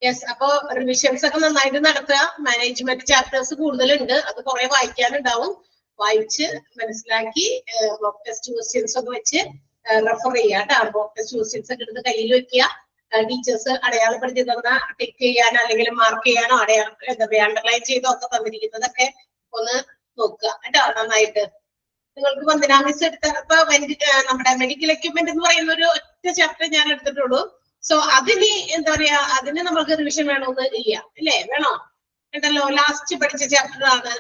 Yes, അപ്പൊ revisions ഒക്കെ നന്നായിട്ട് നടത്തുക. മാനേജ്മെന്റ് ചാപ്റ്റേഴ്സ് കൂടുതലുണ്ട്, അത് കുറെ വായിക്കാനുണ്ടാവും. വായിച്ച് മനസ്സിലാക്കി മോക്ക് ടെസ്റ്റ് ക്വസ്റ്റ്യൻസ് ഒക്കെ വെച്ച് റെഫർ ചെയ്യുക കേട്ടോ. മോക്ക് ടെസ്റ്റ് ക്വസ്റ്റ്യൻസ് ഒക്കെ എടുത്ത് കയ്യിൽ വെക്കുക. ടീച്ചേഴ്സ് അടയാളപ്പെടുത്തി തന്ന ടിക്ക് ചെയ്യാനോ അല്ലെങ്കിൽ മാർക്ക് ചെയ്യാനോ എന്താ പറയുക അണ്ടർലൈൻ ചെയ്തോ ഒക്കെ തന്നിരിക്കുന്നതൊക്കെ ഒന്ന് നോക്കുക കേട്ടോ നന്നായിട്ട്. നിങ്ങൾക്ക് വന്ദന മിസ് എടുത്ത ഇപ്പൊ നമ്മുടെ മെഡിക്കൽ എക്യുപ്മെന്റ് എന്ന് പറയുന്ന ഒരു ഒറ്റ ചാപ്റ്റർ ഞാൻ എടുത്തിട്ടുള്ളൂ. സോ അതിന് എന്താ പറയാ, അതിന് നമുക്ക് റിവിഷൻ വേണമെന്ന് ഇല്ല അല്ലേ? വേണോ? ഉണ്ടല്ലോ, ലാസ്റ്റ് പഠിച്ച ചാപ്റ്റർ ആണ്.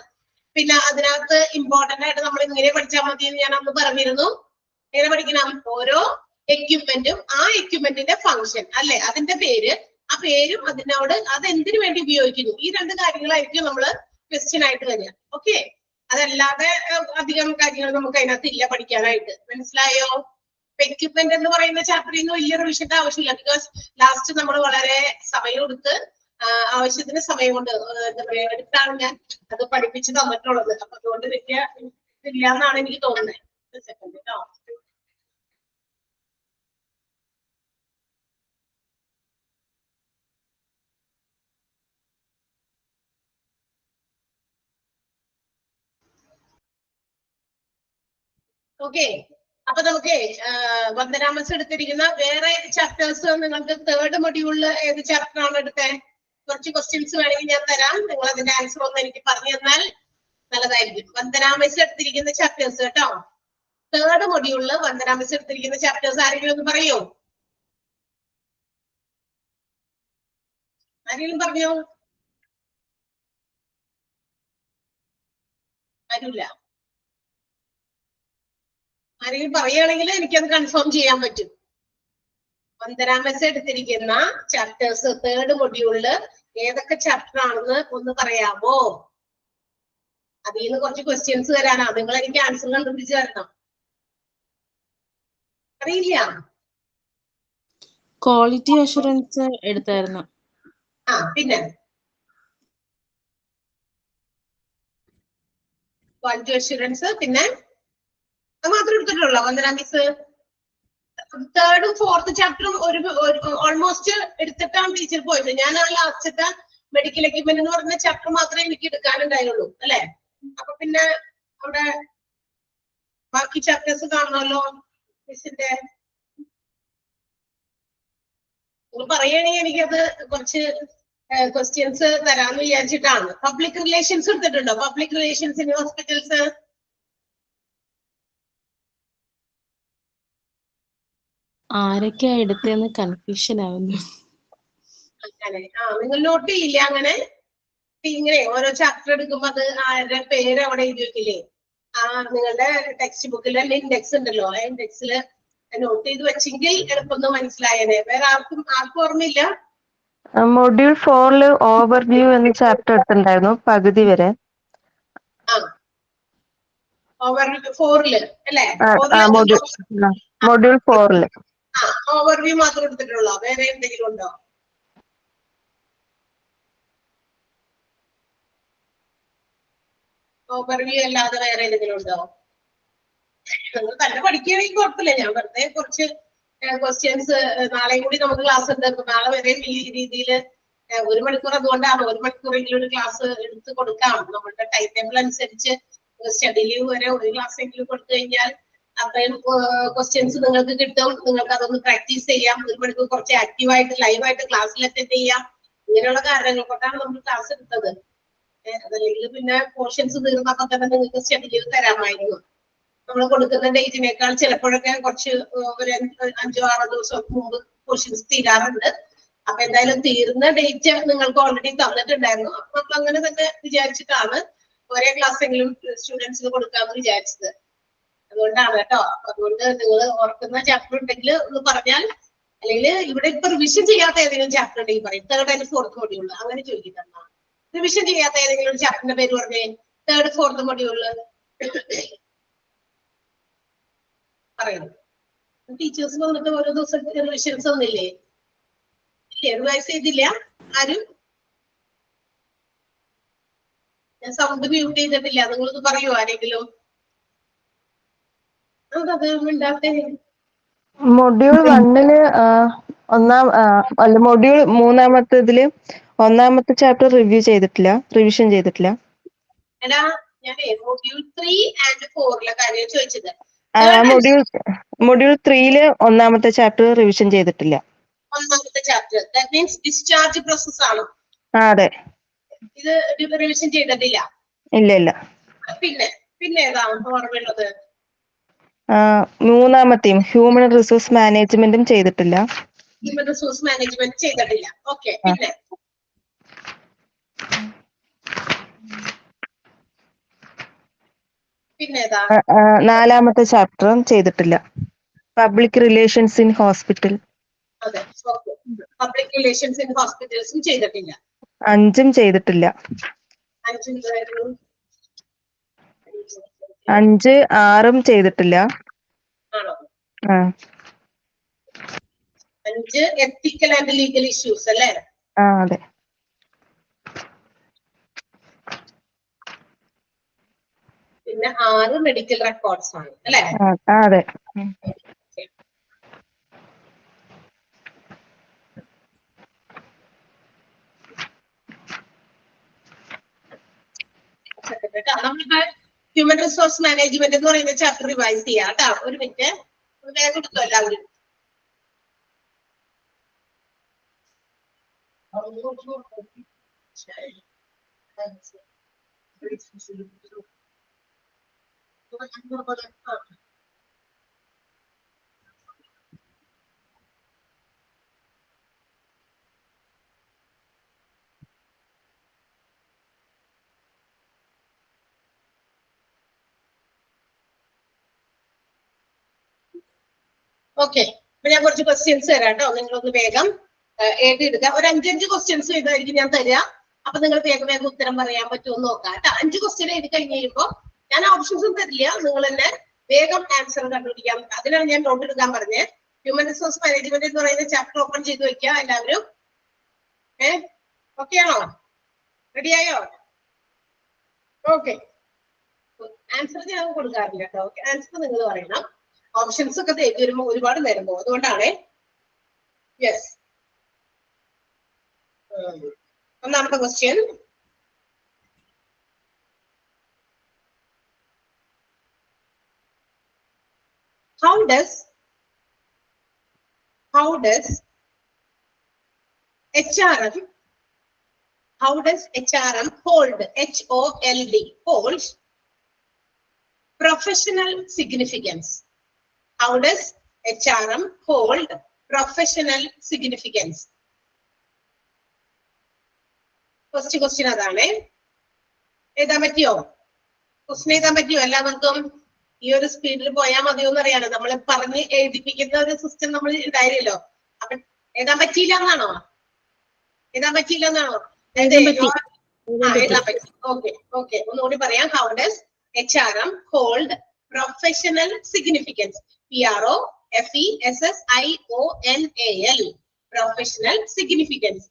പിന്നെ അതിനകത്ത് ഇമ്പോർട്ടന്റ് ആയിട്ട് നമ്മൾ ഇങ്ങനെ പഠിച്ചാൽ മതി എന്ന് ഞാൻ അന്ന് പറഞ്ഞിരുന്നു. എങ്ങനെ പഠിക്കണം? ഓരോ എക്യുപ്മെന്റും ആ എക്യുപ്മെന്റിന്റെ ഫംഗ്ഷൻ അല്ലെ, അതിന്റെ പേര്, ആ പേരും അതിനോട് അത് എന്തിനു വേണ്ടി ഉപയോഗിക്കുന്നു, ഈ രണ്ട് കാര്യങ്ങളായിരിക്കും നമ്മൾ ക്വസ്റ്റ്യൻ ആയിട്ട് വരിക. ഓക്കെ, അതല്ലാതെ അധികം കാര്യങ്ങൾ നമുക്ക് അതിനകത്ത് ഇല്ല പഠിക്കാനായിട്ട്. മനസ്സിലായോ? എക്യുപ്മെന്റ് എന്ന് പറയുന്ന ചാപ്റ്ററിൽ നിന്ന് വലിയ റിവിഷന്റെ ആവശ്യമില്ല. ബിക്കോസ് ലാസ്റ്റ് നമ്മൾ വളരെ സമയം എടുത്ത് ആവശ്യത്തിന് സമയം കൊണ്ട് എന്താ പറയാ എടുത്താണ് ഞാൻ അത് പഠിപ്പിച്ച് തന്നിട്ടുള്ളത്. അപ്പൊ അതുകൊണ്ട് വലിയ ഇല്ല എന്നാണ് എനിക്ക് തോന്നുന്നത്. സെക്കൻഡ് കേട്ടോ. ഓക്കെ, അപ്പൊ നമുക്ക് വന്ദന മിസ് എടുത്തിരിക്കുന്ന വേറെ ചാപ്റ്റേഴ്സ് നിങ്ങൾക്ക് തേർഡ് മൊഡ്യൂളിൽ ഏത് ചാപ്റ്റർ ആണ് എടുത്തത്? കുറച്ച് ക്വസ്റ്റ്യൻസ് വേണമെങ്കിൽ ഞാൻ തരാം, നിങ്ങൾ അതിന്റെ ആൻസർ ഒന്ന് എനിക്ക് പറഞ്ഞു തന്നാൽ നല്ലതായിരിക്കും. വന്ദന മിസ് എടുത്തിരിക്കുന്ന ചാപ്റ്റേഴ്സ് കേട്ടോ, തേർഡ് മൊഡ്യൂളിൽ വന്ദന മിസ് എടുത്തിരിക്കുന്ന ചാപ്റ്റേഴ്സ് ആരെങ്കിലും ഒന്ന് പറയോ? ആരെങ്കിലും പറഞ്ഞോ? ആരുമില്ല. ആരെങ്കിലും പറയുകയാണെങ്കിൽ എനിക്കത് കൺഫേം ചെയ്യാൻ പറ്റും. വന്ദന മിസ് എടുത്തിരിക്കുന്ന ചാപ്റ്റേഴ്സ് തേർഡ് മൊഡ്യൂളില് ഏതൊക്കെ ചാപ്റ്റർ ആണെന്ന് ഒന്ന് പറയാമോ? അതിൽ നിന്ന് കുറച്ച് ക്വസ്റ്റ്യൻസ് തരാനാ, നിങ്ങൾ എനിക്ക് ആൻസർ കണ്ടുപിടിച്ച് തരണം. അറിയില്ല? ക്വാളിറ്റി അഷുറൻസ് എടുത്തായിരുന്നു. പിന്നെ ക്വാളിറ്റി അഷുറൻസ്, പിന്നെ അത് മാത്രം എടുത്തിട്ടുള്ളൂ വന്ദന മിസ്? തേർഡും ഫോർത്ത് ചാപ്റ്ററും ഓൾമോസ്റ്റ് എടുത്തിട്ടാണ് ടീച്ചർ പോയത്. ഞാൻ ആ ലാസ്റ്റത്തെ മെഡിക്കൽ എക്യുപ്മെന്റ് എന്ന് പറഞ്ഞ ചാപ്റ്റർ മാത്രമേ എനിക്ക് എടുക്കാനുണ്ടായുള്ളൂ അല്ലെ. അപ്പൊ പിന്നെ അവിടെ ബാക്കി ചാപ്റ്റേഴ്സ് കാണണമല്ലോ മിസ്സിന്റെ. നിങ്ങൾ പറയുകയാണെങ്കിൽ എനിക്കത് കുറച്ച് ക്വസ്റ്റ്യൻസ് തരാമെന്ന് വിചാരിച്ചിട്ടാണ്. പബ്ലിക് റിലേഷൻസ് എടുത്തിട്ടുണ്ടോ? പബ്ലിക് റിലേഷൻസ് ഇൻ ഹോസ്പിറ്റൽസ് ആരൊക്കെയാ എടുത്തതെന്ന് കൺഫ്യൂഷൻ ആവുന്നു. അങ്ങനെ നിങ്ങൾ നോട്ട് ചെയ്യില്ല? അങ്ങനെ ഇങ്ങനെ ഓരോ ചാപ്റ്റർ എടുക്കുമ്പോ അത് ആരുടെ പേര് അവിടെ എഴുതി വെക്കില്ലേ? നിങ്ങളുടെ ടെക്സ്റ്റ് ബുക്കിൽ ഇൻഡെക്സ് ഉണ്ടല്ലോ, ആ ഇൻഡെക്സിൽ നോട്ട് ചെയ്ത് വെച്ചെങ്കിൽ എളുപ്പം മനസ്സിലായനെ. വേറെ ആർക്കും ഓർമ്മയില്ല? മൊഡ്യൂൾ 4 ഓവർവ്യൂ എന്ന ചാപ്റ്റർ എടുത്തിട്ടുണ്ടായിരുന്നു പകുതി വരെ. ഓവർവ്യൂ അല്ലേ? മൊഡ്യൂൾ 4 ഓവർവ്യൂ മാത്രം എടുത്തിട്ടുള്ളോ? വേറെ എന്തെങ്കിലും ഉണ്ടോ? ഓവർവ്യൂ അല്ലാതെ വേറെ എന്തെങ്കിലും ഉണ്ടോ? നിങ്ങൾ തന്നെ പഠിക്കുകയാണെങ്കിൽ കുഴപ്പമില്ല. ഞാൻ വെറുതെ കുറച്ച് ക്വസ്റ്റ്യൻസ്, നാളെയും കൂടി നമുക്ക് ക്ലാസ് ഉണ്ട്. നാളെ വരെ ഈ രീതിയിൽ 1 മണിക്കൂർ, അതുകൊണ്ടാണ് 1 മണിക്കൂറെങ്കിലും ഒരു ക്ലാസ് എടുത്ത് കൊടുക്കാം. നമ്മുടെ ടൈം ടേബിൾ അനുസരിച്ച് സ്റ്റഡി ലീവ് വരെ ഒരു ക്ലാസ് എങ്കിലും കൊടുത്തു കഴിഞ്ഞാൽ അത്രയും ക്വസ്റ്റ്യൻസ് നിങ്ങൾക്ക് കിട്ടും. നിങ്ങൾക്ക് അതൊന്ന് പ്രാക്ടീസ് ചെയ്യാം. 1 മണിക്കൂർ കുറച്ച് ആക്റ്റീവായിട്ട് ലൈവായിട്ട് ക്ലാസ്സിൽ അറ്റൻഡ് ചെയ്യാം. ഇങ്ങനെയുള്ള കാരണങ്ങൾ കൊണ്ടാണ് നമ്മൾ ക്ലാസ് എടുത്തത്. അതല്ലെങ്കിൽ പിന്നെ പോർഷൻസ് തീർന്നപ്പോ തന്നെ നിങ്ങൾക്ക് സ്റ്റഡി ലീവ് തരാമായിരുന്നു. നമ്മൾ കൊടുക്കുന്ന ഡേറ്റിനേക്കാൾ ചിലപ്പോഴൊക്കെ കുറച്ച് ഒരു 5-6 ദിവസം മുമ്പ് പോർഷൻസ് തീരാറുണ്ട്. അപ്പൊ എന്തായാലും തീർന്ന ഡേറ്റ് നിങ്ങൾക്ക് ഓൾറെഡി തന്നിട്ടുണ്ടായിരുന്നു. അപ്പൊ നമ്മൾ അങ്ങനെ തന്നെ വിചാരിച്ചിട്ടാണ് ഒരേ ക്ലാസ് എങ്കിലും സ്റ്റുഡൻസിന് കൊടുക്കാമെന്ന് വിചാരിച്ചത്. അതുകൊണ്ടാണ് കേട്ടോ. അതുകൊണ്ട് നിങ്ങൾ ഓർക്കുന്ന ചാപ്റ്റർ ഉണ്ടെങ്കിൽ ഒന്ന് പറഞ്ഞാൽ, അല്ലെങ്കിൽ ഇവിടെ ഇപ്പൊ റിവിഷൻ ചെയ്യാത്ത ഏതെങ്കിലും ചാപ്റ്റർ ഉണ്ടെങ്കിൽ പറയും. തേർഡ് ആൻഡ് ഫോർത്ത് മൊഡ്യൂളിൽ അങ്ങനെ ചോദിക്കുന്ന റിവിഷൻ ചെയ്യാത്ത ഏതെങ്കിലും ഒരു ചാപ്റ്ററിന്റെ പേര് പറഞ്ഞേ. തേർഡ് ഫോർത്ത് മൊഡ്യൂളിൽ പറയുന്നു. ടീച്ചേഴ്സ് വന്നിട്ട് ഓരോ ദിവസം റിവിഷൻസ് ഒന്നില്ലേ? റിവൈസ് ചെയ്തില്ല ആരും? ഞാൻ സൗണ്ട് മ്യൂട്ട് ചെയ്തിട്ടില്ല. നിങ്ങളൊന്ന് പറയൂ ആരെങ്കിലും. അതെ മിണ്ടാത്തെ. മൊഡ്യൂൾ 1-ല് മൊഡ്യൂൾ 3-മത്തേതില് 1-മത്തെ ചാപ്റ്റർ റിവിഷൻ ചെയ്തിട്ടില്ല. എടാ ഞാനേ മൊഡ്യൂൾ 3 and 4 കാര്യം ചോദിച്ചത്. മൊഡ്യൂൾ 3-ല് 1-മത്തെ ചാപ്റ്റർ റിവിഷൻ ചെയ്തിട്ടില്ല. 1-മത്തെ chapter that means discharge process ആണോ? അതെ. ഇത് റിവിഷൻ ചെയ്തിട്ടില്ല. ഇല്ല. പിന്നെ ഏതാ ഓർമ്മയുള്ളത്? 3-മത്തെയും ഹ്യൂമൻ റിസോഴ്സ് മാനേജ്മെന്റും ചെയ്തിട്ടില്ല. ഹ്യൂമൻ റിസോഴ്സ് മാനേജ്മെന്റ് ചെയ്തിട്ടില്ല. ഓക്കെ. പിന്നെ ഏതാ? 4-മത്തെ ചാപ്റ്ററും ചെയ്തിട്ടില്ല. Public relations in hospital. അതെ. പബ്ലിക് റിലേഷൻസ് ഇൻ ഹോസ്പിറ്റൽസും ചെയ്തിട്ടില്ല. 5ഉം ചെയ്തിട്ടില്ല. 5 എന്തായിരുന്നു? 5, 6ഉം ചെയ്തിട്ടില്ല. ആണോ? 5 എത്തിക്കൽ ആൻഡ് ലീഗൽ ഇഷ്യൂസ് അല്ലേ? അതെ. പിന്നെ 6 മെഡിക്കൽ റെക്കോർഡ്സ് ആണ് അല്ലേ? അതെ. നമ്മളിപ്പോ ഹ്യൂമൻ റിസോഴ്സ് മാനേജ്മെന്റ് എന്ന് പറയുന്ന ചാപ്റ്റർ റിവൈസ് ചെയ്യാം കേട്ടോ. ഒരു മിനിറ്റ് വേഗം എടുത്തോ എല്ലാവരും. ഓക്കെ. അപ്പൊ ഞാൻ കുറച്ച് ക്വസ്റ്റ്യൻസ് തരാം കേട്ടോ. നിങ്ങളൊന്ന് വേഗം എഴുതിയെടുക്കുക. ഒരു 5 ക്വസ്റ്റ്യൻസ് ചെയ്തായിരിക്കും ഞാൻ തരിക. അപ്പൊ നിങ്ങൾ വേഗം ഉത്തരം പറയാൻ പറ്റുമോ എന്ന് നോക്കാം കേട്ടോ. 5 ക്വസ്റ്റ്യൻ എഴുതി കഴിഞ്ഞ് കഴിയുമ്പോൾ ഞാൻ ഓപ്ഷൻസും തരില്ല. നിങ്ങൾ തന്നെ വേഗം ആൻസർ കണ്ടുപിടിക്കാൻ. അതിനാണ് ഞാൻ നോട്ട് എടുക്കാൻ പറഞ്ഞത്. ഹ്യൂമൻ റിസോഴ്സ് മാനേജ്മെന്റ് എന്ന് പറയുന്ന ചാപ്റ്റർ ഓപ്പൺ ചെയ്ത് വെക്കുക എല്ലാവരും. ഓക്കെ ആണോ? റെഡിയായോ? ഓക്കെ. ആൻസർ ഞാൻ കൊടുക്കാറില്ല കേട്ടോ. ഓക്കെ, ആൻസർ നിങ്ങൾ പറയണം. ഓപ്ഷൻസ് ഒക്കെ തേടി വരുമ്പോൾ ഒരുപാട് നേരം പോകും. അതുകൊണ്ടാണ്. യെസ്. 1-മത്തെ question. How does HRM hold holds professional significance? How does HRM hold professional significance? First question അതാണ്. എഴുതാൻ പറ്റിയോ? ക്വസ്റ്റ്യൻ എഴുതാൻ പറ്റിയോ എല്ലാവർക്കും? ഈ ഒരു സ്പീഡിൽ പോയാൽ മതിയോ എന്നറിയാലോ. നമ്മൾ പറഞ്ഞ് എഴുതിപ്പിക്കുന്ന ഒരു സിസ്റ്റം നമ്മൾ ഉണ്ടായില്ലല്ലോ. അപ്പൊ എഴുതാൻ പറ്റിയില്ല എന്നാണോ? എഴുതാൻ പറ്റിയില്ല എന്നാണോ? എഴുതാൻ പറ്റി. ഓക്കെ. ഒന്നുകൂടി പറയാം. How does HRM hold professional significance? PROFESSIONAL. Professional significance.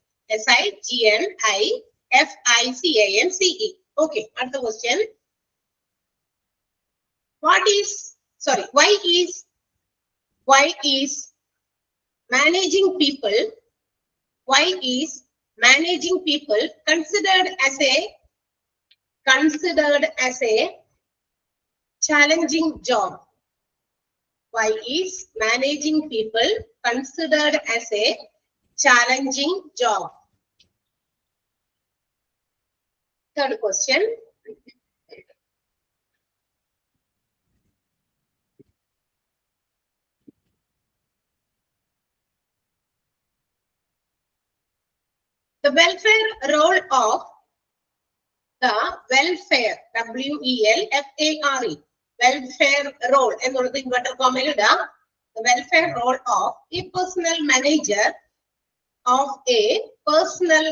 SIGNIFICANCE. Okay. അടുത്ത question. Why is managing people considered as a challenging job? Why is managing people considered as a challenging job? Third question. The welfare role of welfare role എന്നുള്ളത് inverter കോമയിൽ ഇടാം. The welfare role of a personal manager PERSONNEL.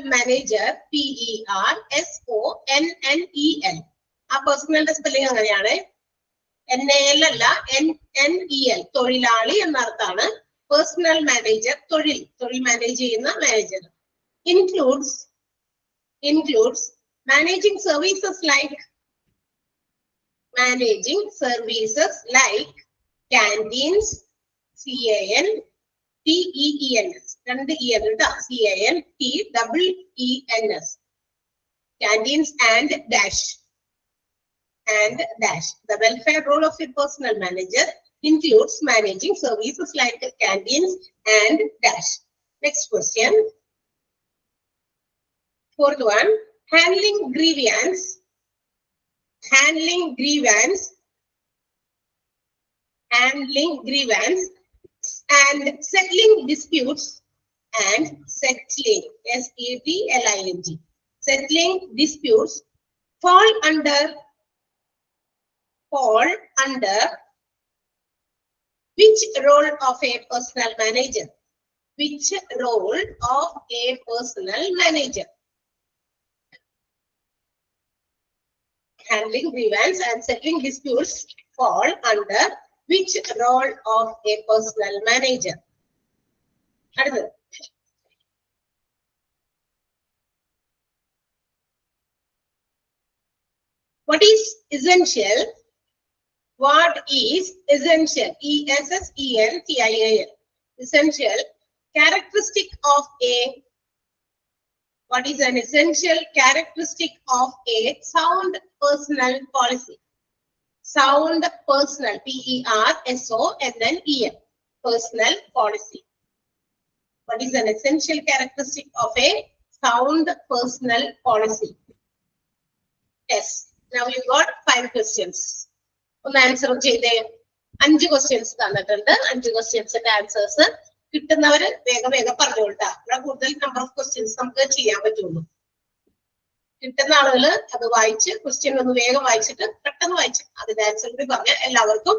ആ പേഴ്സണലിന്റെ spelling അങ്ങനെയാണ്. NAL അല്ല, NNEL. തൊഴിലാളി എന്ന അർത്ഥമാണ്. Personal manager തൊഴിൽ manage ചെയ്യുന്ന manager. Includes managing services like canteens, CANTEENS. രണ്ട് E ആണ് കേട്ടോ. CANTEENS. Canteens and dash. The welfare role of a personal manager includes managing services like canteens and dash. Next question. Fourth one, handling grievance and settling disputes and settling, SETLING, settling disputes fall under which role of a personal manager? Which role of a personal manager? Handling grievance and settling disputes fall under which role of a personal manager? അടുത്തത്. What is essential? What is essential? ESSENTIAL. Essential characteristic of a. What is an essential characteristic of a sound personal policy? Sound personal, PERSONNEL, personal policy. What is an essential characteristic of a sound personal policy? Yes. Now you got 5 questions. ഒന്ന് answer ചെയ്തേ. 5 questions തന്നിട്ടുണ്ട്. 5 questions answers കിട്ടുന്നവര് വേഗം പറഞ്ഞുകൊണ്ടാ. ഇവിടെ കൂടുതൽ number of questions നമുക്ക് ചെയ്യാൻ പറ്റുള്ളൂ. കിട്ടുന്ന ആളുകള് അത് വായിച്ച് ക്വസ്റ്റ്യൻ ഒന്ന് വേഗം വായിച്ചിട്ട് പെട്ടെന്ന് വായിച്ച് അതിന്റെ ആൻസർ കൂടി പറഞ്ഞാൽ എല്ലാവർക്കും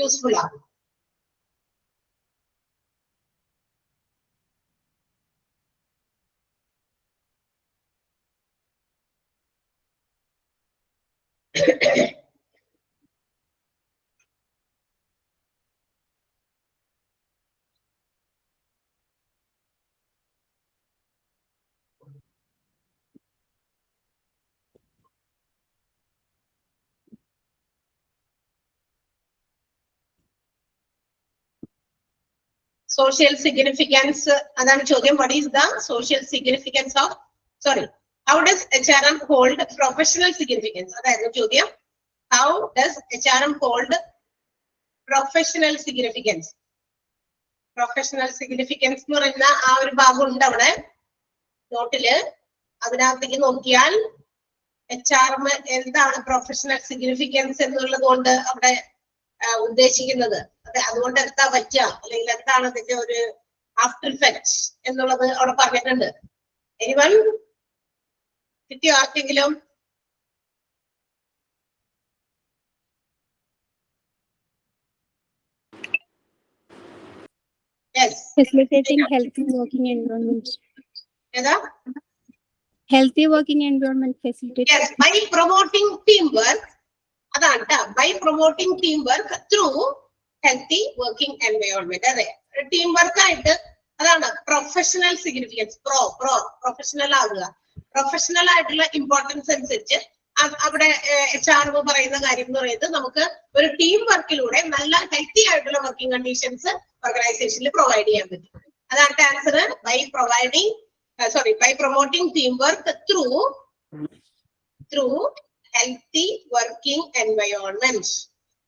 യൂസ്ഫുൾ ആകും. Social significance, അതാണ് ചോദ്യം. What is the social significance of, how does HRM hold professional significance? അതായിരുന്നു ചോദ്യം. How does HRM hold professional significance? Professional significance എന്ന് പറയുന്ന ആ ഒരു ഭാഗം ഉണ്ട് അവിടെ നോട്ടില്. അതിനകത്തേക്ക് നോക്കിയാൽ HRM എന്താണ് പ്രൊഫഷണൽ സിഗ്നിഫിക്കൻസ് എന്നുള്ളത് കൊണ്ട് അവിടെ ഉദ്ദേശിക്കുന്നത്, അതുകൊണ്ട് എന്താ പറ്റുക അല്ലെങ്കിൽ എന്താണ് അതിന്റെ ഒരു ആഫ്റ്റർ ഇഫക്റ്റ് എന്നുള്ളത് അവിടെ പറഞ്ഞിട്ടുണ്ട്. എനിവൺ കിട്ടിയോ ആർക്കെങ്കിലും? Facilitating healthy working environment. ഏതാ? Healthy working environment facilitating. Yes, by promoting teamwork. അതാണ് ട്ടാ. By promoting teamwork through healthy working environment. അതെ, ടീം വർക്ക് ആയിട്ട് അതാണ് പ്രൊഫഷണൽ സിഗ്നിഫിക്കൻസ്. പ്രൊഫഷണൽ ആകുക. പ്രൊഫഷണൽ ആയിട്ടുള്ള ഇമ്പോർട്ടൻസ് അനുസരിച്ച് അവിടെ HRM പറയുന്ന കാര്യം എന്ന് പറയുന്നത് നമുക്ക് ഒരു ടീം വർക്കിലൂടെ നല്ല ഹെൽത്തി ആയിട്ടുള്ള വർക്കിംഗ് കണ്ടീഷൻസ് ഓർഗനൈസേഷനിൽ പ്രൊവൈഡ് ചെയ്യാൻ പറ്റും. അതാണ് answer. By promoting team work through healthy working environment.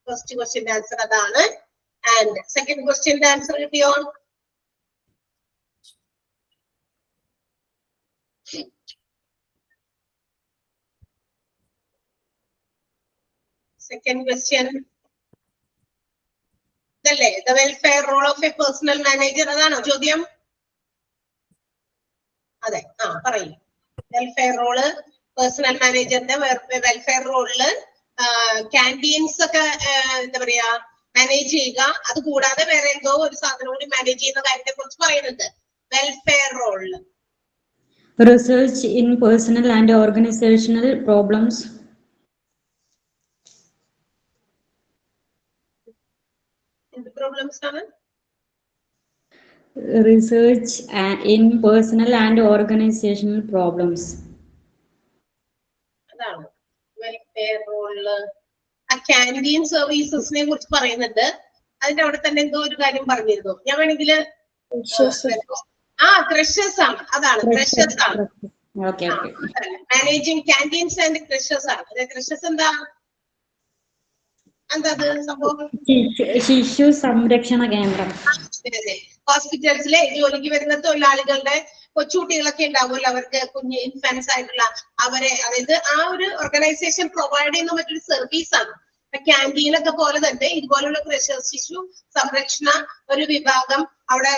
First question answer adana. And second question answer കിട്ടിയോ? Second question ഇതല്ലേ, the welfare role of a personal manager, അതാണോ ചോദ്യം? അതെ, പറയൂ. വെൽഫെയർ റോള്, പേഴ്സണൽ മാനേജറിന്റെ വെൽഫെയർ റോളില് ക്യാൻറ്റീൻസ് ഒക്കെ എന്താ പറയാ മാനേജ് ചെയ്യുക, അത് കൂടാതെ വേറെ എന്തോ ഒരു സാധനം കൂടി മാനേജ് ചെയ്യുന്ന കാര്യത്തെ കുറിച്ച് പറയുന്നുണ്ട് വെൽഫെയർ റോളില്. Research in personnel and organisational problems. എന്ത് പ്രോബ്ലംസ് ആണ്? Research in personnel and organisational problems. അതാണ് വെൽഫെയർ റോളില്. ആ ക്യാൻറ്റീൻ സർവീസസിനെ കുറിച്ച് പറയുന്നുണ്ട്. അതിന്റെ അവിടെ തന്നെ എന്തോ ഒരു കാര്യം പറഞ്ഞിരുന്നു. ഞാൻ വേണമെങ്കിൽ ക്രഷേഴ്സ് ആണ്, അതാണ് ക്രഷേഴ്സ് ആണ്. മാനേജിങ് ക്യാൻറ്റീൻസ് ആൻഡ് ക്രഷേഴ്സ് ആണ്. ക്രഷേഴ്സ് എന്താ സംഭവം? ശിശു സംരക്ഷണ കേന്ദ്രം. ഹോസ്പിറ്റൽസിലെ ജോലിക്ക് വരുന്ന തൊഴിലാളികളുടെ കൊച്ചുകുട്ടികളൊക്കെ ഉണ്ടാവുമല്ലോ, അവർക്ക് കുഞ്ഞ് ഇൻഫൻസ് ആയിട്ടുള്ള അവരെ, അതായത് ആ ഒരു ഓർഗനൈസേഷൻ പ്രൊവൈഡ് ചെയ്യുന്ന മറ്റൊരു സർവീസ് ആണ്. ക്യാൻറ്റീനൊക്കെ പോലെ തന്നെ ഇതുപോലുള്ള ക്രഷേഴ്സ് ശിശു സംരക്ഷണ ഒരു വിഭാഗം അവിടെ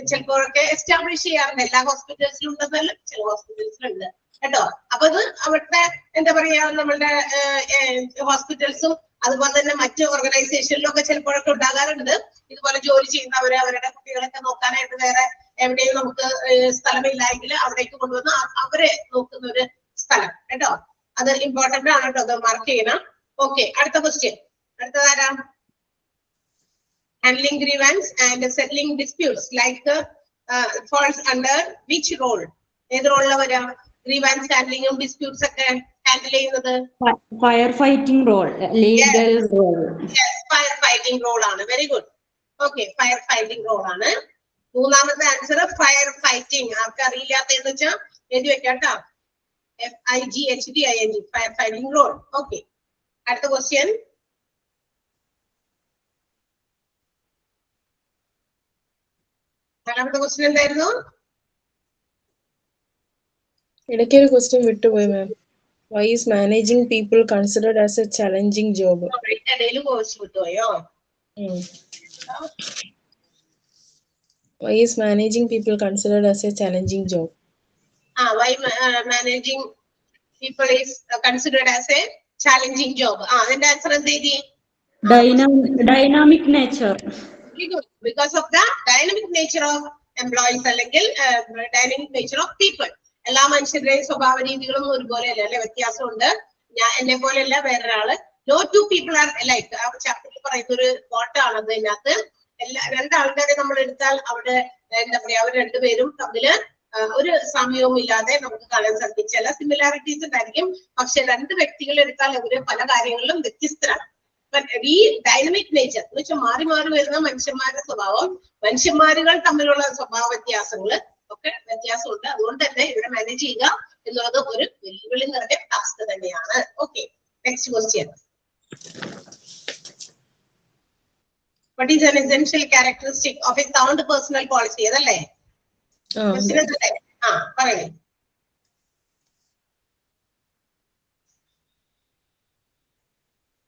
ചിലപ്പോഴൊക്കെ എസ്റ്റാബ്ലിഷ് ചെയ്യാറുണ്ട്. എല്ലാ ഹോസ്പിറ്റൽസിലും ഉണ്ടെന്നല്ല, ചില ഹോസ്പിറ്റൽസിലുണ്ട് കേട്ടോ. അപ്പൊ അത് അവിടുത്തെ എന്താ പറയാ, നമ്മളുടെ ഹോസ്പിറ്റൽസും അതുപോലെ തന്നെ മറ്റു ഓർഗനൈസേഷനിലും ഒക്കെ ചിലപ്പോഴൊക്കെ ഉണ്ടാകാറുണ്ട്. ഇതുപോലെ ജോലി ചെയ്യുന്നവര് അവരുടെ കുട്ടികളൊക്കെ നോക്കാനായിട്ട് വേറെ എവിടെയും നമുക്ക് സ്ഥലമില്ലെങ്കിൽ അവിടേക്ക് കൊണ്ടുവന്ന് അവരെ നോക്കുന്ന ഒരു സ്ഥലം കേട്ടോ. അത് ഇമ്പോർട്ടന്റ് ആണ് കേട്ടോ, അത് മാർക്ക് ചെയ്യണം. ഓക്കെ, അടുത്ത ക്വസ്റ്റ്യൻ. അടുത്തതാരാ? Handling grievances and settling disputes like falls under which role? ഏത് റോളിലാണ് വരാ? ഗ്രീവൻസ് ഹാൻഡ്ലിംഗും ഡിസ്പ്യൂട്ട്സ് ഒക്കെ ഹാൻഡിൽ ചെയ്യുന്നത് fire fighting role, legal role. Fire fighting role ആണ്. Very good. Okay, fire fighting role ആണ്. മൂന്നാമത്തെ ആൻസർ ഫയർ ഫൈറ്റിംഗ്. ആർക്ക് അറിയില്ലാത്തതെന്ന് വെച്ചാൽ എഴുതി വെക്കാം കേട്ടോ. FIGHTING, fire fighting role. Okay, അടുത്ത ക്വസ്റ്റ്യൻ. നാലാമത്തെ ക്വസ്റ്റ്യൻ എന്തായിരുന്നു? ഇടയ്ക്ക് ഒരു ക്വസ്റ്റ്യൻ വിട്ടുപോയി ma'am. Why is managing people considered as a challenging job? ഇടയിൽ course വിട്ടുപോയോ? Why is managing people considered as a challenging job? Why managing people is considered as a challenging job? അതിന്റെ answer എന്ത് ചെയ്തി? Dynamic nature. Because of the dynamic nature of employees അല്ലെങ്കിൽ dynamic nature of people. എല്ലാ മനുഷ്യരുടെയും സ്വഭാവ രീതികളും ഒരുപോലെയല്ല അല്ലെ, വ്യത്യാസമുണ്ട്. ഞാൻ എന്നെ പോലെയല്ല വേറൊരാള്. No two people are alike. ആ ചാപ്റ്ററിൽ പറയുന്ന ഒരു കോട്ടാണ് അത്. ഇതിനകത്ത് രണ്ടാൾക്കാരെ നമ്മൾ എടുത്താൽ അവിടെ എന്താ പറയാ, അവർ രണ്ടുപേരും തമ്മില് ഒരു സാമ്യവും ഇല്ലാതെ നമുക്ക് കാണാൻ സാധിക്കും. ചില സിമിലാരിറ്റീസ് ഉണ്ടായിരിക്കും, പക്ഷെ രണ്ട് വ്യക്തികൾ എടുത്താൽ അവര് പല കാര്യങ്ങളിലും വ്യത്യസ്തരാണ്. ഈ ഡൈനമിക് നേച്ചർ എന്ന് വെച്ചാൽ മാറി മാറി വരുന്ന മനുഷ്യന്മാരുടെ സ്വഭാവം, മനുഷ്യന്മാരുകൾ തമ്മിലുള്ള സ്വഭാവ വ്യത്യാസങ്ങള് ഒക്കെ വ്യത്യാസമുണ്ട്. അതുകൊണ്ട് തന്നെ ഇവിടെ മാനേജ് ചെയ്യുക എന്നുള്ളത് ഒരു വെല്ലുവിളി നിറഞ്ഞ ടാസ്ക് തന്നെയാണ്. Okay, next question. What is an essential characteristic of a sound personal policy? അതല്ലേ പറയേ.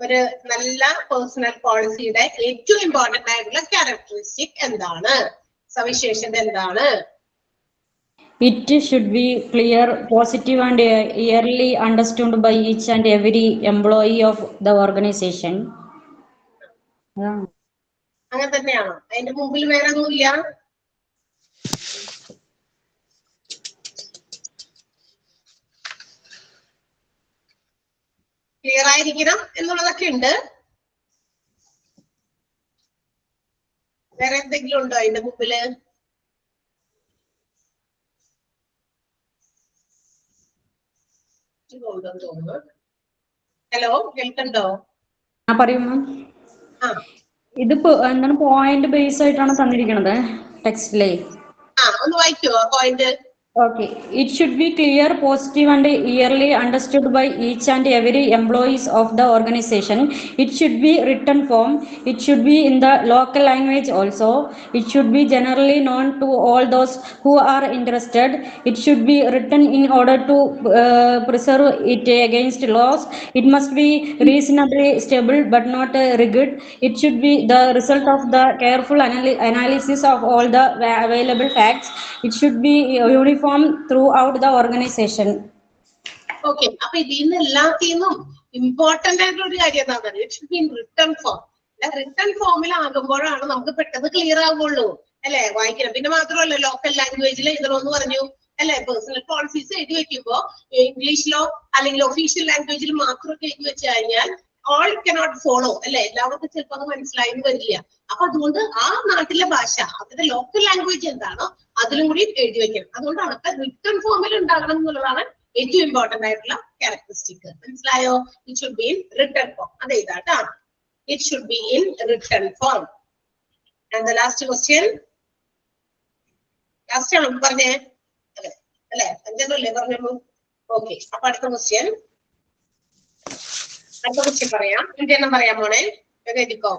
ഒരു നല്ല പേഴ്സണൽ പോളിസിയുടെ ഏറ്റവും ഇമ്പോർട്ടന്റ് ആയിട്ടുള്ള ക്യാരക്ടറിസ്റ്റിക് എന്താണ്? സവിശേഷത എന്താണ്? It should be clear, positive and clearly understood by each and every employee of the organization. അങ്ങനെ തന്നെയാണോ? അതിന്റെ മുമ്പിൽ വേറെ ഒന്നുമില്ല? ക്ലിയർ ആയിരിക്കണം എന്നുള്ളതൊക്കെ ഉണ്ട്. വേറെ എന്തെങ്കിലും ഉണ്ടോ അതിന്റെ മുമ്പില്? ഹലോ, കേൾക്കണ്ടോ? പറയൂ മാം. ഇതിപ്പോ എന്താണ് പോയിന്റ് ബേസ് ആയിട്ടാണ് തന്നിരിക്കുന്നത് ടെക്സ്റ്റിലെ. ഒന്ന് വായിക്കുവോ point? Okay, it should be clear, positive and clearly understood by each and every employees of the organization. It should be written form. It should be in the local language also. It should be generally known to all those who are interested. It should be written in order to preserve it against loss. It must be reasonably stable but not rigid. It should be the result of the careful analysis of all the available facts. It should be uniform throughout the organization. Okay, അപ്പൊ ഇതിന്ന് എല്ലാത്തിനും important ആയിട്ടുള്ള ഒരു കാര്യം എന്താ പറയുക? It should be in written form. Written ഫോമിലാകുമ്പോഴാണ് നമുക്ക് പെട്ടെന്ന് ക്ലിയർ ആവുള്ളൂ അല്ലെ, വായിക്കണം. പിന്നെ മാത്രമല്ല ലോക്കൽ ലാംഗ്വേജിൽ എഴുതണമെന്ന് പറഞ്ഞു അല്ലെ. പേഴ്സണൽ പോളിസീസ് എഴുതി വെക്കുമ്പോ ഇംഗ്ലീഷിലോ അല്ലെങ്കിൽ ഒഫീഷ്യൽ ലാംഗ്വേജിൽ മാത്രമൊക്കെ എഴുതി വെച്ച് കഴിഞ്ഞാൽ all cannot follow അല്ലെ, എല്ലാവർക്കും ചിലപ്പോൾ അത് മനസ്സിലായെന്ന് വരില്ല. അപ്പൊ അതുകൊണ്ട് ആ നാട്ടിലെ ഭാഷ, അതിന്റെ ലോക്കൽ ലാംഗ്വേജ് എന്താണോ അതിലും കൂടി എഴുതി വെക്കണം. അതുകൊണ്ട് അവിടുത്തെ റിട്ടൺ ഫോമിൽ ഉണ്ടാകണം എന്നുള്ളതാണ് ഏറ്റവും ഇമ്പോർട്ടന്റ് ആയിട്ടുള്ള ക്യാരക്ടറിസ്റ്റിക്. മനസ്സിലായോ? It should be in written form. അത് എഴുതാട്ടോ. It should be in written form. And the last question. Last ആണ് പറഞ്ഞേ അല്ലേ? അഞ്ചെണ്ണല്ലേ പറഞ്ഞുള്ളൂ. ഓക്കെ, അപ്പൊ അടുത്ത ക്വസ്റ്റ്യൻ പറയാം. അഞ്ചെണ്ണം പറയാം മോനെ, എഴുതിക്കോ.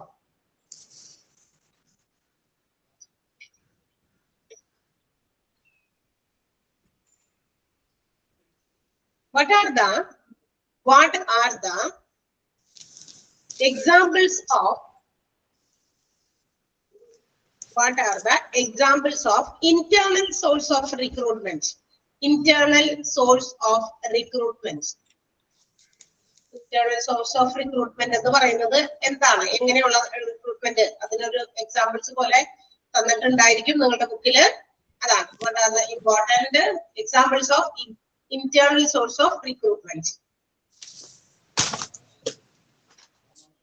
What are the examples of internal source of recruitment? Internal source of recruitment എന്ന് പറയുന്നത് എന്താണ്? എങ്ങനെയുള്ള റിക്രൂട്ട്മെന്റ്? അതിനൊരു എക്സാമ്പിൾസ് പോലെ തന്നിട്ടുണ്ടായിരിക്കും നിങ്ങളുടെ ബുക്കില്. അതാണ് what are the important examples of internal source of recruitment.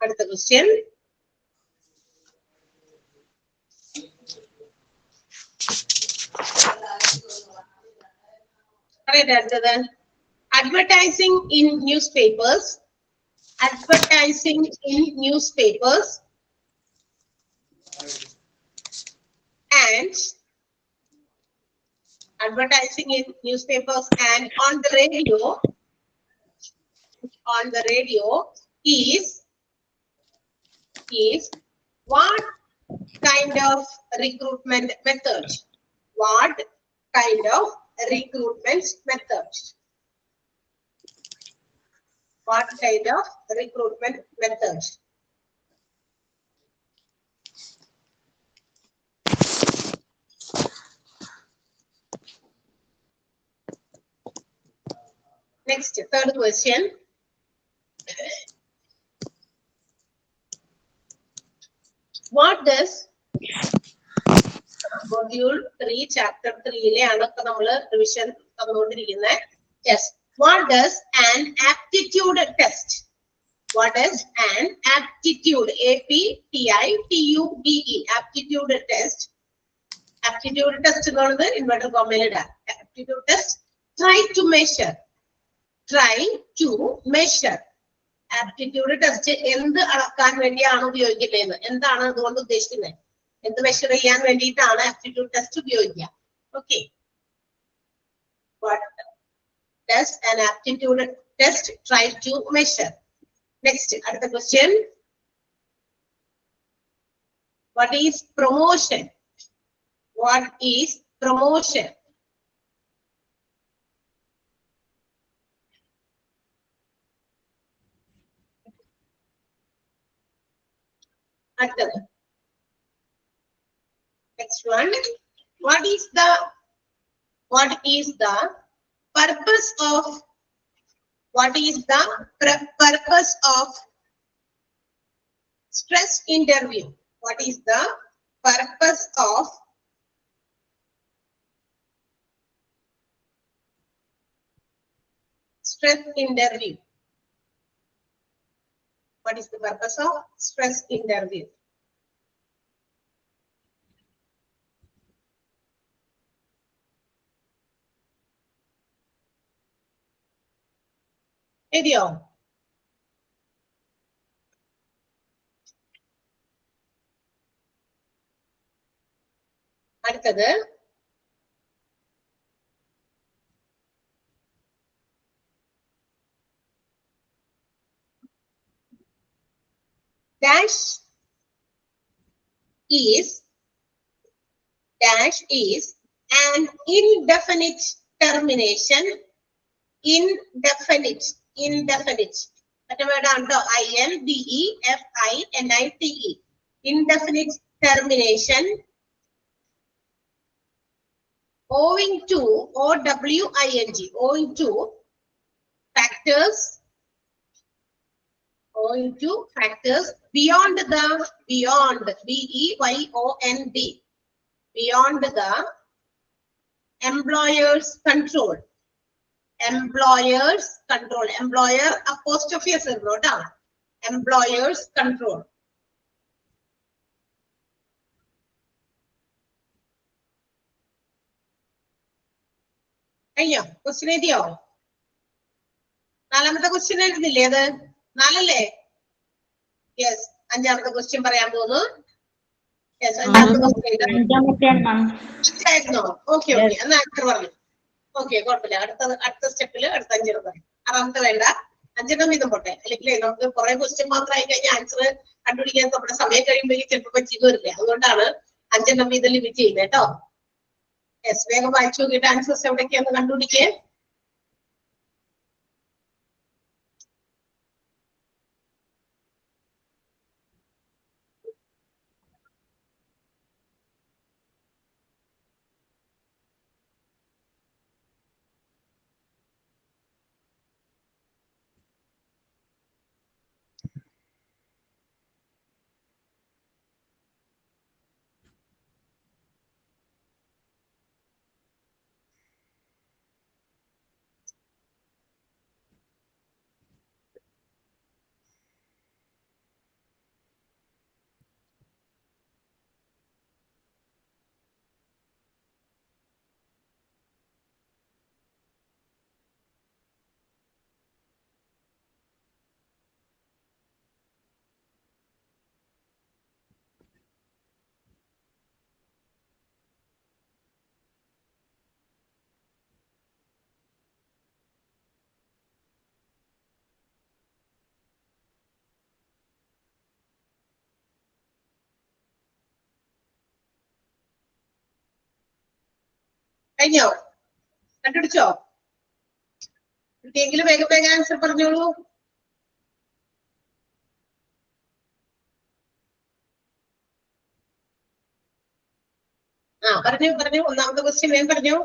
അടുത്ത ക്വസ്റ്റ്യൻ. അടുത്തത് advertising in newspapers and on the radio is what kind of recruitment method? What kind of recruitment method? What kind of recruitment method? Next, third question. What does module 3 chapter 3 le aanu nammal revision tannondirikkunne? Yes. What does an aptitude test? What is an aptitude? APTITUDE. Aptitude test. Aptitude test ennuള്ളത് inverted comma il ida. Aptitude test. Try to measure. Aptitude test എന്ത് അളക്കാൻ വേണ്ടിയാണ് ഉപയോഗിക്കുന്നത്? എന്താണ് അതുകൊണ്ട് ഉദ്ദേശിക്കുന്നത്? എന്ത് measure ചെയ്യാൻ വേണ്ടിയിട്ടാണ് ആപ്റ്റിറ്റ്യൂഡ് ടെസ്റ്റ് ഉപയോഗിക്കുക? Okay. What does an aptitude test try to measure? Next, അടുത്ത question. What is promotion? What is promotion? അടുത്തത്. Next one. What is the purpose of stress interview? What is the purpose of stress interview? What is the purpose of stress interview? എഴുതിയോ? അടുത്തത് dash is an indefinite termination. Indefinite. മറ്റേ വേർഡാണ് കേട്ടോ. INDEFINITE. Indefinite termination owing to factors beyond the employer's control. Employer apostrophe s irnota. Employer's control. അയ്യോ, question എഴുതിയോ? നാലാമത്തെ question എഴുതുന്നില്ലേ? അത് 4 അല്ലേ? യെസ്. അഞ്ചാമത്തെ ക്വസ്റ്റ്യൻ പറയാൻ പോകുന്നു. Yes, അഞ്ചാമത്തെ question ഏതാ? അഞ്ചാമത്തെയാണ് മാം. ആയിരുന്നോ? ഓക്കെ ഓക്കെ, എന്നാ ആൻസർ പറഞ്ഞു. ഓക്കെ, കുഴപ്പമില്ല. അടുത്ത സ്റ്റെപ്പിൽ അടുത്ത 5 പറയും. ആറാമത്തെ വേണ്ട, 5 വീതം പോട്ടെ. അല്ലെങ്കിൽ നമുക്ക് കുറെ ക്വസ്റ്റ്യൻ മാത്രമായി കഴിഞ്ഞാൽ ആൻസർ കണ്ടുപിടിക്കാൻ നമ്മുടെ സമയം കഴിയുമ്പോഴേക്കും ചിലപ്പോൾ പറ്റിയെന്ന് വരില്ല. അതുകൊണ്ടാണ് 5 വീതം ലിമിറ്റ് ചെയ്യുന്നത് കേട്ടോ. യെസ്, വേഗം വായിച്ചു നോക്കിയിട്ട് ആൻസേഴ്സ് എവിടേക്കാന്ന് കണ്ടുപിടിക്കേ. കഴിഞ്ഞോ? കണ്ടുപിടിച്ചോ? കിട്ടിയെങ്കിലും വേഗം വേഗം ആൻസർ പറഞ്ഞോളൂ. പറഞ്ഞു. ഒന്നാമത്തെ ക്വസ്റ്റ്യൻ വേഗം പറഞ്ഞു.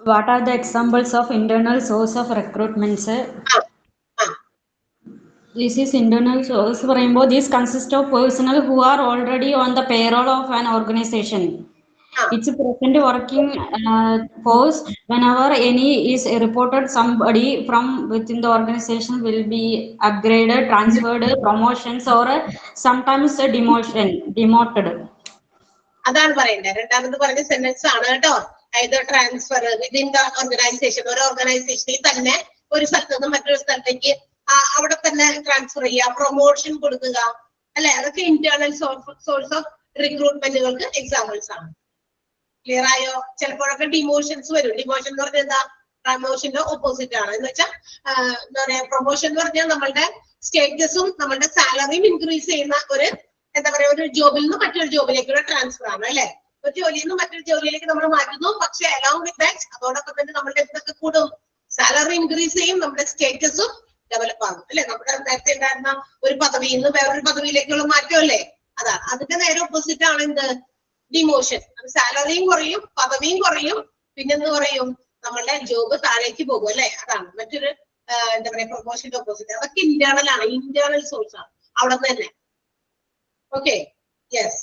What are the examples of internal source of recruitments? This is internal source പറയുമ്പോൾ these consist of personnel who are already on the payroll of an organization. It's present working force. Whenever any is reported, somebody from within the organization will be upgraded, transferred, promotions, or sometimes demoted. അതാണ് പറയണ്ടേ. രണ്ടാമത് പറഞ്ഞ sentence ആണ് കേട്ടോ. either transfer within the organisation, ഒരു ഓർഗനൈസേഷനിൽ തന്നെ ഒരു സ്ഥലത്ത് നിന്ന് മറ്റൊരു സ്ഥലത്തേക്ക് അവിടെ തന്നെ ട്രാൻസ്ഫർ ചെയ്യുക, പ്രൊമോഷൻ കൊടുക്കുക, അല്ലെ? അതൊക്കെ ഇന്റേണൽ സോഴ്സ് ഓഫ് റിക്രൂട്ട്മെന്റുകൾക്ക് എക്സാമ്പിൾസ് ആണ്. ക്ലിയർ ആയോ? ചിലപ്പോഴൊക്കെ ഡിമോഷൻസ് വരും. ഡിമോഷൻ എന്ന് പറഞ്ഞാൽ എന്താ? പ്രമോഷന്റെ ഓപ്പോസിറ്റ് ആണ്. എന്ന് വെച്ചാൽ എന്താ പറയാ, പ്രൊമോഷൻ എന്ന് പറഞ്ഞാൽ നമ്മളുടെ സ്റ്റേറ്റസും നമ്മളുടെ സാലറിയും ഇൻക്രീസ് ചെയ്യുന്ന ഒരു എന്താ പറയാ, ഒരു ജോബിൽ നിന്ന് മറ്റൊരു ജോബിലേക്കുള്ള ട്രാൻസ്ഫർ ആണ്, അല്ലെ? ഒരു ജോലിയിൽ നിന്ന് മറ്റൊരു ജോലിയിലേക്ക് നമ്മൾ മാറ്റുന്നു. പക്ഷെ അലോങ് വിത്ത് ദാറ്റ് അതോടൊപ്പം തന്നെ നമ്മളുടെ എന്തൊക്കെ കൂടും? സാലറി ഇൻക്രീസ് ചെയ്യും, നമ്മുടെ സ്റ്റേറ്റസും ഡെവലപ്പ് ആകും, അല്ലെ? നമ്മുടെ നേരത്തെ ഉണ്ടായിരുന്ന ഒരു പദവിയിൽ നിന്ന് വേറൊരു പദവിയിലേക്കുള്ള മാറ്റമല്ലേ? അതാണ്. അതിന്റെ നേരെ ഓപ്പോസിറ്റ് ആണ് എന്ത്? ഡിമോഷൻ. സാലറിയും കുറയും, പദവിയും കുറയും, പിന്നെന്ത് കുറയും? നമ്മളുടെ ജോബ് താഴേക്ക് പോകും, അല്ലെ? അതാണ് മറ്റൊരു എന്താ പറയാ, പ്രൊമോഷന്റെ ഓപ്പോസിറ്റ്. അതൊക്കെ ഇന്റേണൽ ആണ്, ഇന്റേണൽ സോഴ്സ് ആണ് അവിടെ നിന്ന് തന്നെ. Okay, yes.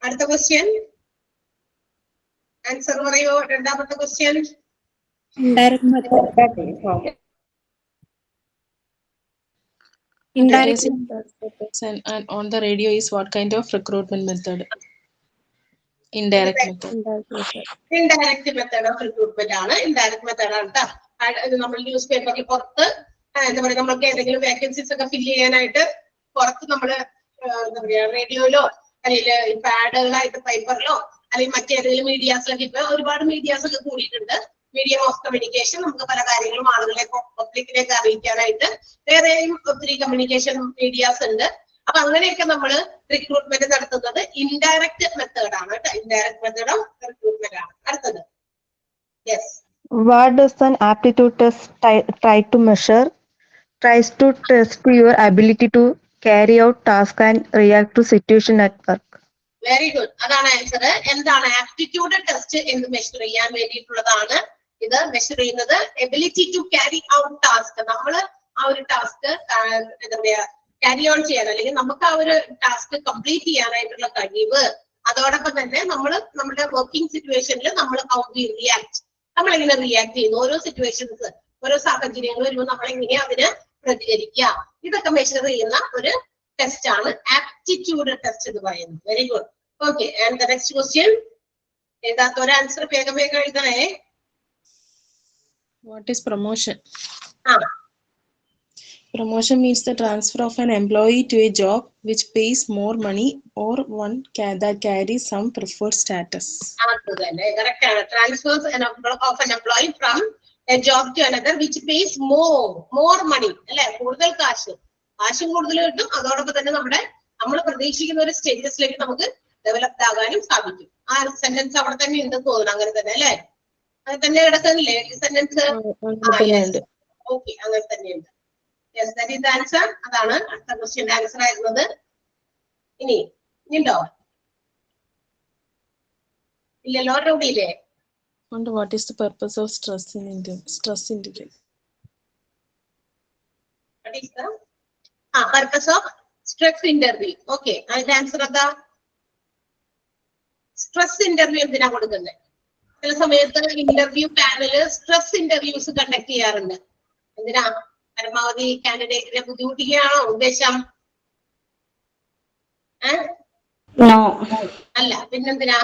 അടുത്ത ക്വസ്റ്റ്യൻ ആൻസർ പറയോ? രണ്ടാമത്തെ question. Indirect method. Indirect And on the radio is what kind of recruitment method? Indirect method. Indirect method of recruitment ആണ്. ഇൻഡയറക്റ്റ് മെത്തേഡ് ആണ് കേട്ടോ. നമ്മൾ ന്യൂസ് പേപ്പറിൽ പുറത്ത് എന്താ പറയാ, നമ്മൾക്ക് ഏതെങ്കിലും വേക്കൻസീസ് ഒക്കെ ഫില്ല് ചെയ്യാനായിട്ട് പുറത്ത് നമ്മള് എന്താ പറയാ, റേഡിയോയിലോ അല്ലെങ്കിൽ പാഡുകളായിട്ട് പേപ്പറിലോ അല്ലെങ്കിൽ മറ്റേതെങ്കിലും മീഡിയാസിലൊക്കെ ഇപ്പൊ ഒരുപാട് മീഡിയാസ് ഒക്കെ കൂടിയിട്ടുണ്ട്. മീഡിയം ഓഫ് കമ്മ്യൂണിക്കേഷൻ, നമുക്ക് പല കാര്യങ്ങളും ആളുകളെ പബ്ലിക്കിലേക്ക് അറിയിക്കാനായിട്ട് വേറെയും ഒത്തിരി കമ്മ്യൂണിക്കേഷൻ മീഡിയാസ് ഉണ്ട്. അപ്പൊ അങ്ങനെയൊക്കെ നമ്മൾ റിക്രൂട്ട്മെന്റ് നടത്തുന്നത് ഇൻഡയറക്റ്റ് മെത്തേഡ് ആണ് കേട്ടോ. ഇൻഡയറക്റ്റ് മെത്തേഡ് ഓഫ് റിക്രൂട്ട്മെന്റ് ആണ്. അടുത്തത്, yes. What does an aptitude test try to measure? Tries to test your ability to carry out tasks and react to situation at work. Very good, അതാണ് answer. എന്താണ് aptitude test എന്ന് measure ചെയ്യാൻ വേണ്ടിയിട്ടുള്ളതാണ് ഇത്. Measure ചെയ്യുന്നത് ability to carry out task. നമ്മൾ ആ ഒരു ടാസ്ക് എന്താ പറയാ, ക്യാരി ഓൺ ചെയ്യാൻ, അല്ലെങ്കിൽ നമുക്ക് ആ ഒരു ടാസ്ക് കംപ്ലീറ്റ് ചെയ്യാനായിട്ടുള്ള കഴിവ്, അതോടൊപ്പം തന്നെ നമ്മൾ നമ്മുടെ വർക്കിംഗ് സിറ്റുവേഷനിൽ നമ്മൾ ഹൗ വി റിയാക്ട്, നമ്മൾ എങ്ങനെ റിയാക്ട് ചെയ്യുന്നു, ഓരോ സിറ്റുവേഷൻസ്, ഓരോ സാഹചര്യങ്ങൾ വരുമ്പോൾ നമ്മൾ എങ്ങനെ അതിന് പ്രതികരിക്കുക, ഇതൊക്കെ മെഷർ ചെയ്യുന്ന ഒരു ടെസ്റ്റ് ആണ് ആപ്റ്റിറ്റ്യൂഡ് ടെസ്റ്റ് എന്ന് പറയുന്നത്. Very good. Okay, and the next question. എഴുതാത്ത ഒരു ആൻസർ വേഗം വേഗം എഴുതണേ. What is promotion? Promotion means the transfer of an employee to a job which pays more money or one that carries some preferred status. അത് തന്നെ correct ആണ്. Transfers of an employee from a job to another which pays more money, അല്ലെ? കൂടുതൽ കാശും കൂടുതൽ കിട്ടും. അതോടൊപ്പം തന്നെ നമ്മൾ പ്രതീക്ഷിക്കുന്ന ഒരു സ്റ്റേറ്റസിലേക്ക് നമുക്ക് ഡെവലപ്ഡ് ആകാനും സാധിക്കും. ആ സെന്റൻസ് അവിടെ തന്നെ ഉണ്ടെന്ന് തോന്നുന്നു. അങ്ങനെ തന്നെ അല്ലെ? അങ്ങനെ തന്നെ കിടക്കുന്നില്ലേ സെന്റൻസ്? ഓക്കെ, അങ്ങനെ തന്നെയുണ്ട്. Yes, that is the answer. അതാണ് അടുത്ത ക്വസ്റ്റ്യന്റെ ആൻസർ ആയിരുന്നത്. ഇനിയുണ്ടോ? ഇല്ലല്ലോ, റൗഡിയില്ലേ? What is the purpose of stress in India? Stress interview. What is the purpose of stress interview? Okay, അതിന്റെ ആൻസർ എന്താ? സ്ട്രെസ് ഇന്റർവ്യൂ എന്തിനാ കൊടുക്കുന്നത്? ചില സമയത്ത് interview panel stress interviews conduct ചെയ്യാറുണ്ട്. എന്തിനാ? പരമാവധി കാൻഡിഡേറ്റിനെ ബുദ്ധിമുട്ടിക്കുകയാണോ ഉദ്ദേശം? അല്ല, പിന്നെന്തിനാ?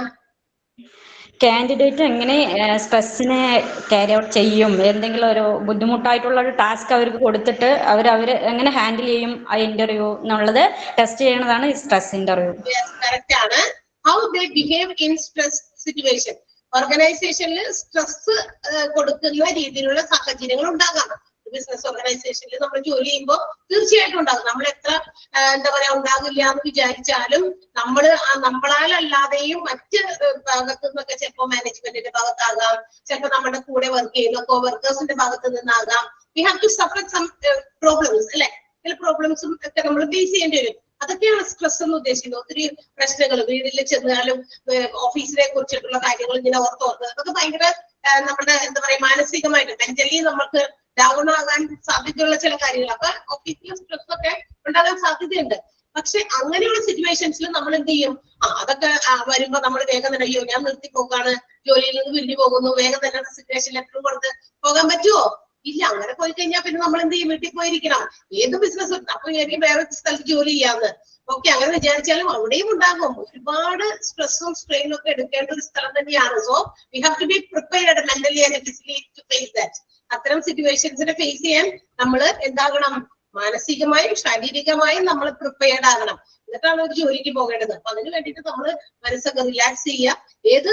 കാൻഡിഡേറ്റ് എങ്ങനെ സ്ട്രെസ്സിനെ ക്യാരി ഔട്ട് ചെയ്യും, എന്തെങ്കിലും ഒരു ബുദ്ധിമുട്ടായിട്ടുള്ള ഒരു ടാസ്ക് അവർക്ക് കൊടുത്തിട്ട് അവർ എങ്ങനെ ഹാൻഡിൽ ചെയ്യും ആ ഇന്റർവ്യൂ എന്നുള്ളത് ടെസ്റ്റ് ചെയ്യണതാണ് ഈ സ്ട്രെസ് ഇന്റർവ്യൂ. കറക്റ്റ് ആണ്. How they behave in stress situation. ഓർഗനൈസേഷനിൽ സ്ട്രെസ് കൊടുക്കുന്ന രീതിയിലുള്ള സാഹചര്യങ്ങൾ ഉണ്ടാകാം. ബിസിനസ് ഓർഗനൈസേഷനിൽ നമ്മൾ ജോലി ചെയ്യുമ്പോൾ തീർച്ചയായിട്ടും ഉണ്ടാകും. നമ്മൾ എത്ര എന്താ പറയാ ഉണ്ടാകില്ല എന്ന് വിചാരിച്ചാലും നമ്മളാലല്ലാതെയും മറ്റ് ഭാഗത്തു നിന്നൊക്കെ ചിലപ്പോൾ മാനേജ്മെന്റിന്റെ ഭാഗത്താകാം, ചിലപ്പോൾ നമ്മുടെ കൂടെ വർക്ക് ചെയ്യുന്ന കോ വർക്കേഴ്സിന്റെ ഭാഗത്ത് നിന്നാകാം. We have to suffer some problems, അല്ലെ? ചില പ്രോബ്ലംസും ഒക്കെ നമ്മൾ ഫേസ് ചെയ്യേണ്ടി വരും. അതൊക്കെയാണ് സ്ട്രെസ് എന്ന് ഉദ്ദേശിക്കുന്നത്. ഒത്തിരി പ്രശ്നങ്ങൾ വീട്ടിൽ ചെന്നാലും ഓഫീസിനെ കുറിച്ചിട്ടുള്ള കാര്യങ്ങൾ ഇങ്ങനെ ഓർത്തോർത്ത് അതൊക്കെ ഭയങ്കര നമ്മുടെ എന്താ പറയാ മാനസികമായിട്ട് മെന്റലി നമുക്ക് ഡൗൺ ആകാൻ സാധ്യതയുള്ള ചില കാര്യങ്ങൾ. അപ്പൊ ഓഫീസിലെ സ്ട്രെസ് ഒക്കെ ഉണ്ടാകാൻ സാധ്യതയുണ്ട്. പക്ഷെ അങ്ങനെയുള്ള സിറ്റുവേഷൻസിൽ നമ്മൾ എന്ത് ചെയ്യും? അതൊക്കെ വരുമ്പോ നമ്മൾ വേഗം തന്നെ അയ്യോ ഞാൻ നിർത്തി പോകാണ്, ജോലിയിൽ നിന്ന് പിരിഞ്ഞു പോകുന്നു, വേഗം തന്നെ റെസിഗ്നേഷൻ ലെറ്റർ കൊടുത്ത് പോകാൻ പറ്റുമോ? ഇല്ല. അങ്ങനെ പോയി കഴിഞ്ഞാൽ പിന്നെ നമ്മൾ എന്ത് ചെയ്യും? വീട്ടിൽ പോയിരിക്കണം. ഏത് ബിസിനസ് അപ്പൊ എനിക്ക് വേറെ സ്ഥലത്ത് ജോലി ചെയ്യാന്ന് ഓക്കെ അങ്ങനെ വിചാരിച്ചാലും അവിടെയും ഉണ്ടാകും ഒരുപാട് സ്ട്രെസ്സും സ്ട്രെയിനും ഒക്കെ എടുക്കേണ്ട ഒരു സ്ഥലം തന്നെയാണ്. So we have to be prepared mentally and physically to face that. അത്തരം സിറ്റുവേഷൻസിനെ ഫേസ് ചെയ്യാൻ നമ്മൾ എന്താകണം? മാനസികമായും ശാരീരികമായും നമ്മൾ പ്രിപ്പയർഡ് ആകണം. എന്നിട്ടാണ് ഒരു ജോലിക്ക് പോകേണ്ടത്. അപ്പൊ അതിന് വേണ്ടിയിട്ട് നമ്മൾ മനസ്സൊക്കെ റിലാക്സ് ചെയ്യുക. ഏത്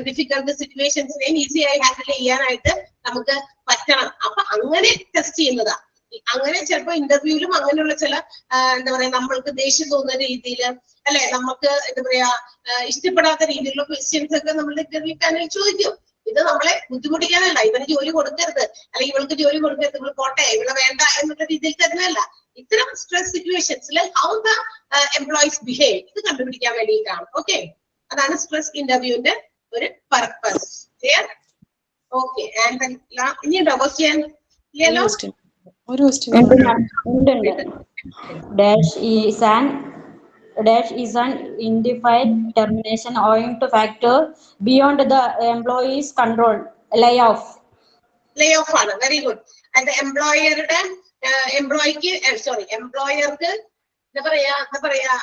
ഡിഫിക്കൽട്ട് സിറ്റുവേഷൻസിനെയും ഈസിയായി ഹാൻഡിൽ ചെയ്യാനായിട്ട് നമുക്ക് പറ്റണം. അപ്പൊ അങ്ങനെ ടെസ്റ്റ് ചെയ്യുന്നതാ. അങ്ങനെ ചിലപ്പോ ഇന്റർവ്യൂവിലും അങ്ങനെയുള്ള ചില എന്താ പറയാ നമ്മൾക്ക് ദേഷ്യം തോന്നുന്ന രീതിയിൽ അല്ലെ, നമുക്ക് എന്താ പറയാ ഇഷ്ടപ്പെടാത്ത രീതിയിലുള്ള ക്വസ്റ്റ്യൻസ് ഒക്കെ നമ്മൾ ഇന്റർവ്യൂ പാനലിൽ ചോദിക്കും. ഇത് നമ്മളെ ബുദ്ധിമുട്ടിക്കാനല്ല, ഇവന് ജോലി കൊടുക്കരുത് അല്ലെങ്കിൽ ഇവൾക്ക് ജോലി കൊടുക്കരുത്, ഇവൾ പോട്ടെ ഇവളെ വേണ്ട എന്നുള്ള രീതിയിൽ തരുന്നതല്ല. ഇത്തരം സ്ട്രെസ് സിറ്റുവേഷൻസിൽ ഹൗ ദ എംപ്ലോയീസ് ബിഹേവ് ഇത് കണ്ടുപിടിക്കാൻ വേണ്ടിയിട്ടാണ്. ഓക്കെ, അതാണ് സ്ട്രെസ് ഇന്റർവ്യൂവിന്റെ ഒരു പർപ്പസ്. ക്ലിയർ? ഓക്കെ. ഇനിയുണ്ടോ ക്വസ്റ്റ്യൻ? ഇല്ലല്ലോ. Dash is an indefinite termination owing to factor beyond the employee's control. Layoff ആണ്. Very good. അത് എംപ്ലോയർക്ക് എന്താ പറയാ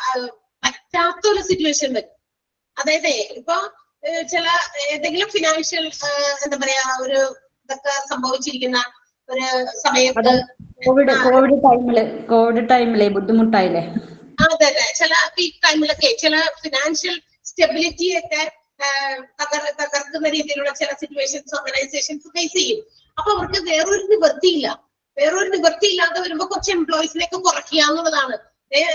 പറ്റാത്തൊരു സിറ്റുവേഷൻ വരും. അതായത് ഇപ്പൊ ചില ഏതെങ്കിലും ഫിനാൻഷ്യൽ എന്താ പറയാ ഒരു ഇതൊക്കെ സംഭവിച്ചിരിക്കുന്ന ഒരു സമയത്ത് കോവിഡ് ടൈമിലെ ബുദ്ധിമുട്ടായില്ലേ? അതെ, ചില പീക്ക് ടൈമിലൊക്കെ ചില ഫിനാൻഷ്യൽ സ്റ്റെബിലിറ്റി ഒക്കെ തകർക്കുന്ന രീതിയിലുള്ള ചില സിറ്റുവേഷൻസ് ഓർഗനൈസേഷൻസ് ഫേസ് ചെയ്യും. അപ്പൊ അവർക്ക് വേറൊരു നിവൃത്തിയില്ലാതെ വരുമ്പോ കുറച്ച് എംപ്ലോയീസിനെയൊക്കെ കുറയ്ക്കുക എന്നുള്ളതാണ്.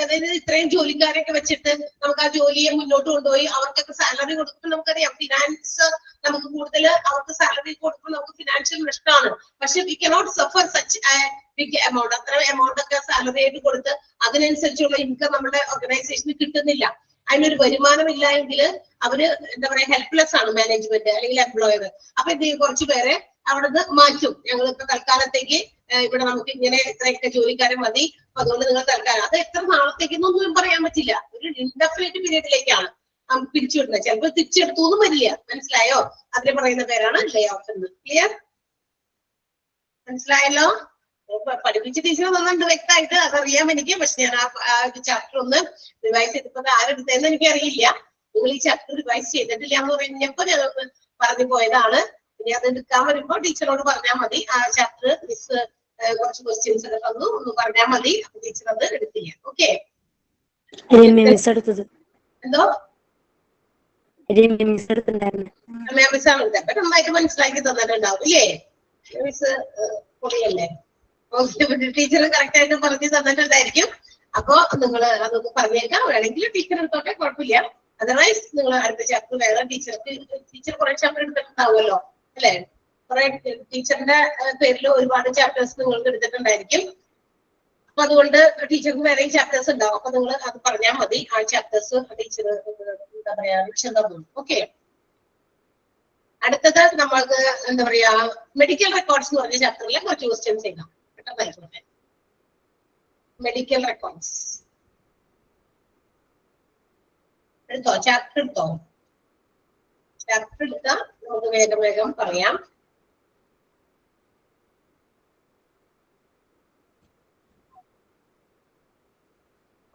അതായത് ഇത്രയും ജോലിക്കാരെയൊക്കെ വെച്ചിട്ട് നമുക്ക് ആ ജോലിയെ മുന്നോട്ട് കൊണ്ടുപോയി അവർക്കൊക്കെ സാലറി കൊടുക്കുമ്പോൾ നമുക്കറിയാം ഫിനാൻസ് നമുക്ക് കൂടുതൽ അവർക്ക് സാലറി കൊടുക്കുമ്പോൾ നമുക്ക് ഫിനാൻഷ്യൽ നഷ്ടമാണ്. പക്ഷെ we cannot suffer such big amount. അത്ര എമൗണ്ട് ഒക്കെ സാലറി ആയിട്ട് കൊടുത്ത് അതിനനുസരിച്ചുള്ള ഇൻകം നമ്മുടെ ഓർഗനൈസേഷന് കിട്ടുന്നില്ല. അതിനൊരു വരുമാനം ഇല്ല എങ്കിൽ അവര് എന്താ പറയാ ഹെൽപ്ലെസ് ആണ് മാനേജ്മെന്റ് അല്ലെങ്കിൽ എംപ്ലോയർ. അപ്പൊ ഇത് കുറച്ചു പേരെ അവിടുന്ന് മാറ്റും. ഞങ്ങൾ ഇപ്പൊ തൽക്കാലത്തേക്ക് ഇവിടെ നമുക്ക് ഇങ്ങനെ ഇത്രയൊക്കെ ജോലിക്കാരെ മതി, അതുകൊണ്ട് നിങ്ങൾ തൽക്കാലം അത് എത്ര നാളത്തേക്കൊന്നും പറയാൻ പറ്റില്ല. ഒരു ഇൻഡെഫിനിറ്റ് പീരീഡിലേക്കാണ് നമുക്ക് പിരിച്ചുവിടുന്നത്. ചിലപ്പോൾ തിരിച്ചെടുത്തു എന്നും വരില്ല. മനസ്സിലായോ? അതിന് പറയുന്ന പേരാണ് ലേ ഓഫ് എന്ന്. ക്ലിയർ? മനസ്സിലായല്ലോ? പഠിപ്പിച്ച ടീച്ചർ തന്നുണ്ട് വ്യക്തമായിട്ട്, അതറിയാം എനിക്ക്. പക്ഷെ ഞാൻ ആ ഒരു ചാപ്റ്റർ ഒന്ന് റിവൈസ് ചെയ്തപ്പോ ആരെടുത്തതെന്ന് എനിക്ക് അറിയില്ല. നിങ്ങൾ ഈ ചാപ്റ്റർ റിവൈസ് ചെയ്തിട്ടില്ല എന്ന് പറഞ്ഞപ്പോ ഞാനൊന്ന് പറഞ്ഞു പോയതാണ്. ഇനി അത് എടുക്കാൻ വരുമ്പോ ടീച്ചറോട് പറഞ്ഞാൽ മതി. ആ ചാപ്റ്റർ മിസ് കുറച്ച് ക്വസ്റ്റ്യൻസ് ഒക്കെ തന്നു, ഒന്ന് പറഞ്ഞാൽ മതി, ടീച്ചർ അത് എടുത്ത് ചെയ്യാം. ഓക്കെ? എന്തോ മിസ് ആണ് എടുത്തത്. നന്നായിട്ട് മനസ്സിലാക്കി തന്നിട്ടുണ്ടാവും ഇല്ലേ? മിസ് പൊളിയല്ലേ? ടീച്ചർ കറക്റ്റ് ആയിട്ട് പറഞ്ഞു തന്നിട്ടുണ്ടായിരിക്കും. അപ്പൊ നിങ്ങൾ അതൊന്ന് പറഞ്ഞേക്കാം. വേണമെങ്കിൽ ടീച്ചർ എടുത്തോട്ടെ, കുഴപ്പമില്ല. അതർവൈസ് നിങ്ങൾ അടുത്ത ചാപ്റ്റർ വേറെ ടീച്ചർ കുറെ ചാപ്റ്റർ എടുത്തിട്ടുണ്ടാവുമല്ലോ അല്ലെ? കുറെ ടീച്ചറിന്റെ പേരിൽ ഒരുപാട് ചാപ്റ്റേഴ്സ് നിങ്ങൾക്ക് എടുത്തിട്ടുണ്ടായിരിക്കും. അപ്പൊ അതുകൊണ്ട് ടീച്ചർക്ക് വേറെ ചാപ്റ്റേഴ്സ് ഉണ്ടാവും. അപ്പൊ നിങ്ങൾ അത് പറഞ്ഞാൽ മതി. ആ ചാപ്റ്റേഴ്സ് ടീച്ചർ എന്താ പറയാ വിഷയം തന്നു. ഓക്കെ? അടുത്തത് നമ്മൾക്ക് എന്താ പറയാ മെഡിക്കൽ റെക്കോർഡ്സ് എന്ന് പറഞ്ഞ ചാപ്റ്ററിലെ കുറച്ച് ക്വസ്റ്റ്യൻസ് ചെയ്യാം. പെട്ടെന്നായിക്കോട്ടെ. മെഡിക്കൽ റെക്കോർഡ്സ് എടുത്തോ? ചാപ്റ്റർ എടുത്തോ? ചാപ്റ്റർ എടുത്താൽ നമുക്ക് വേഗം വേഗം പറയാം.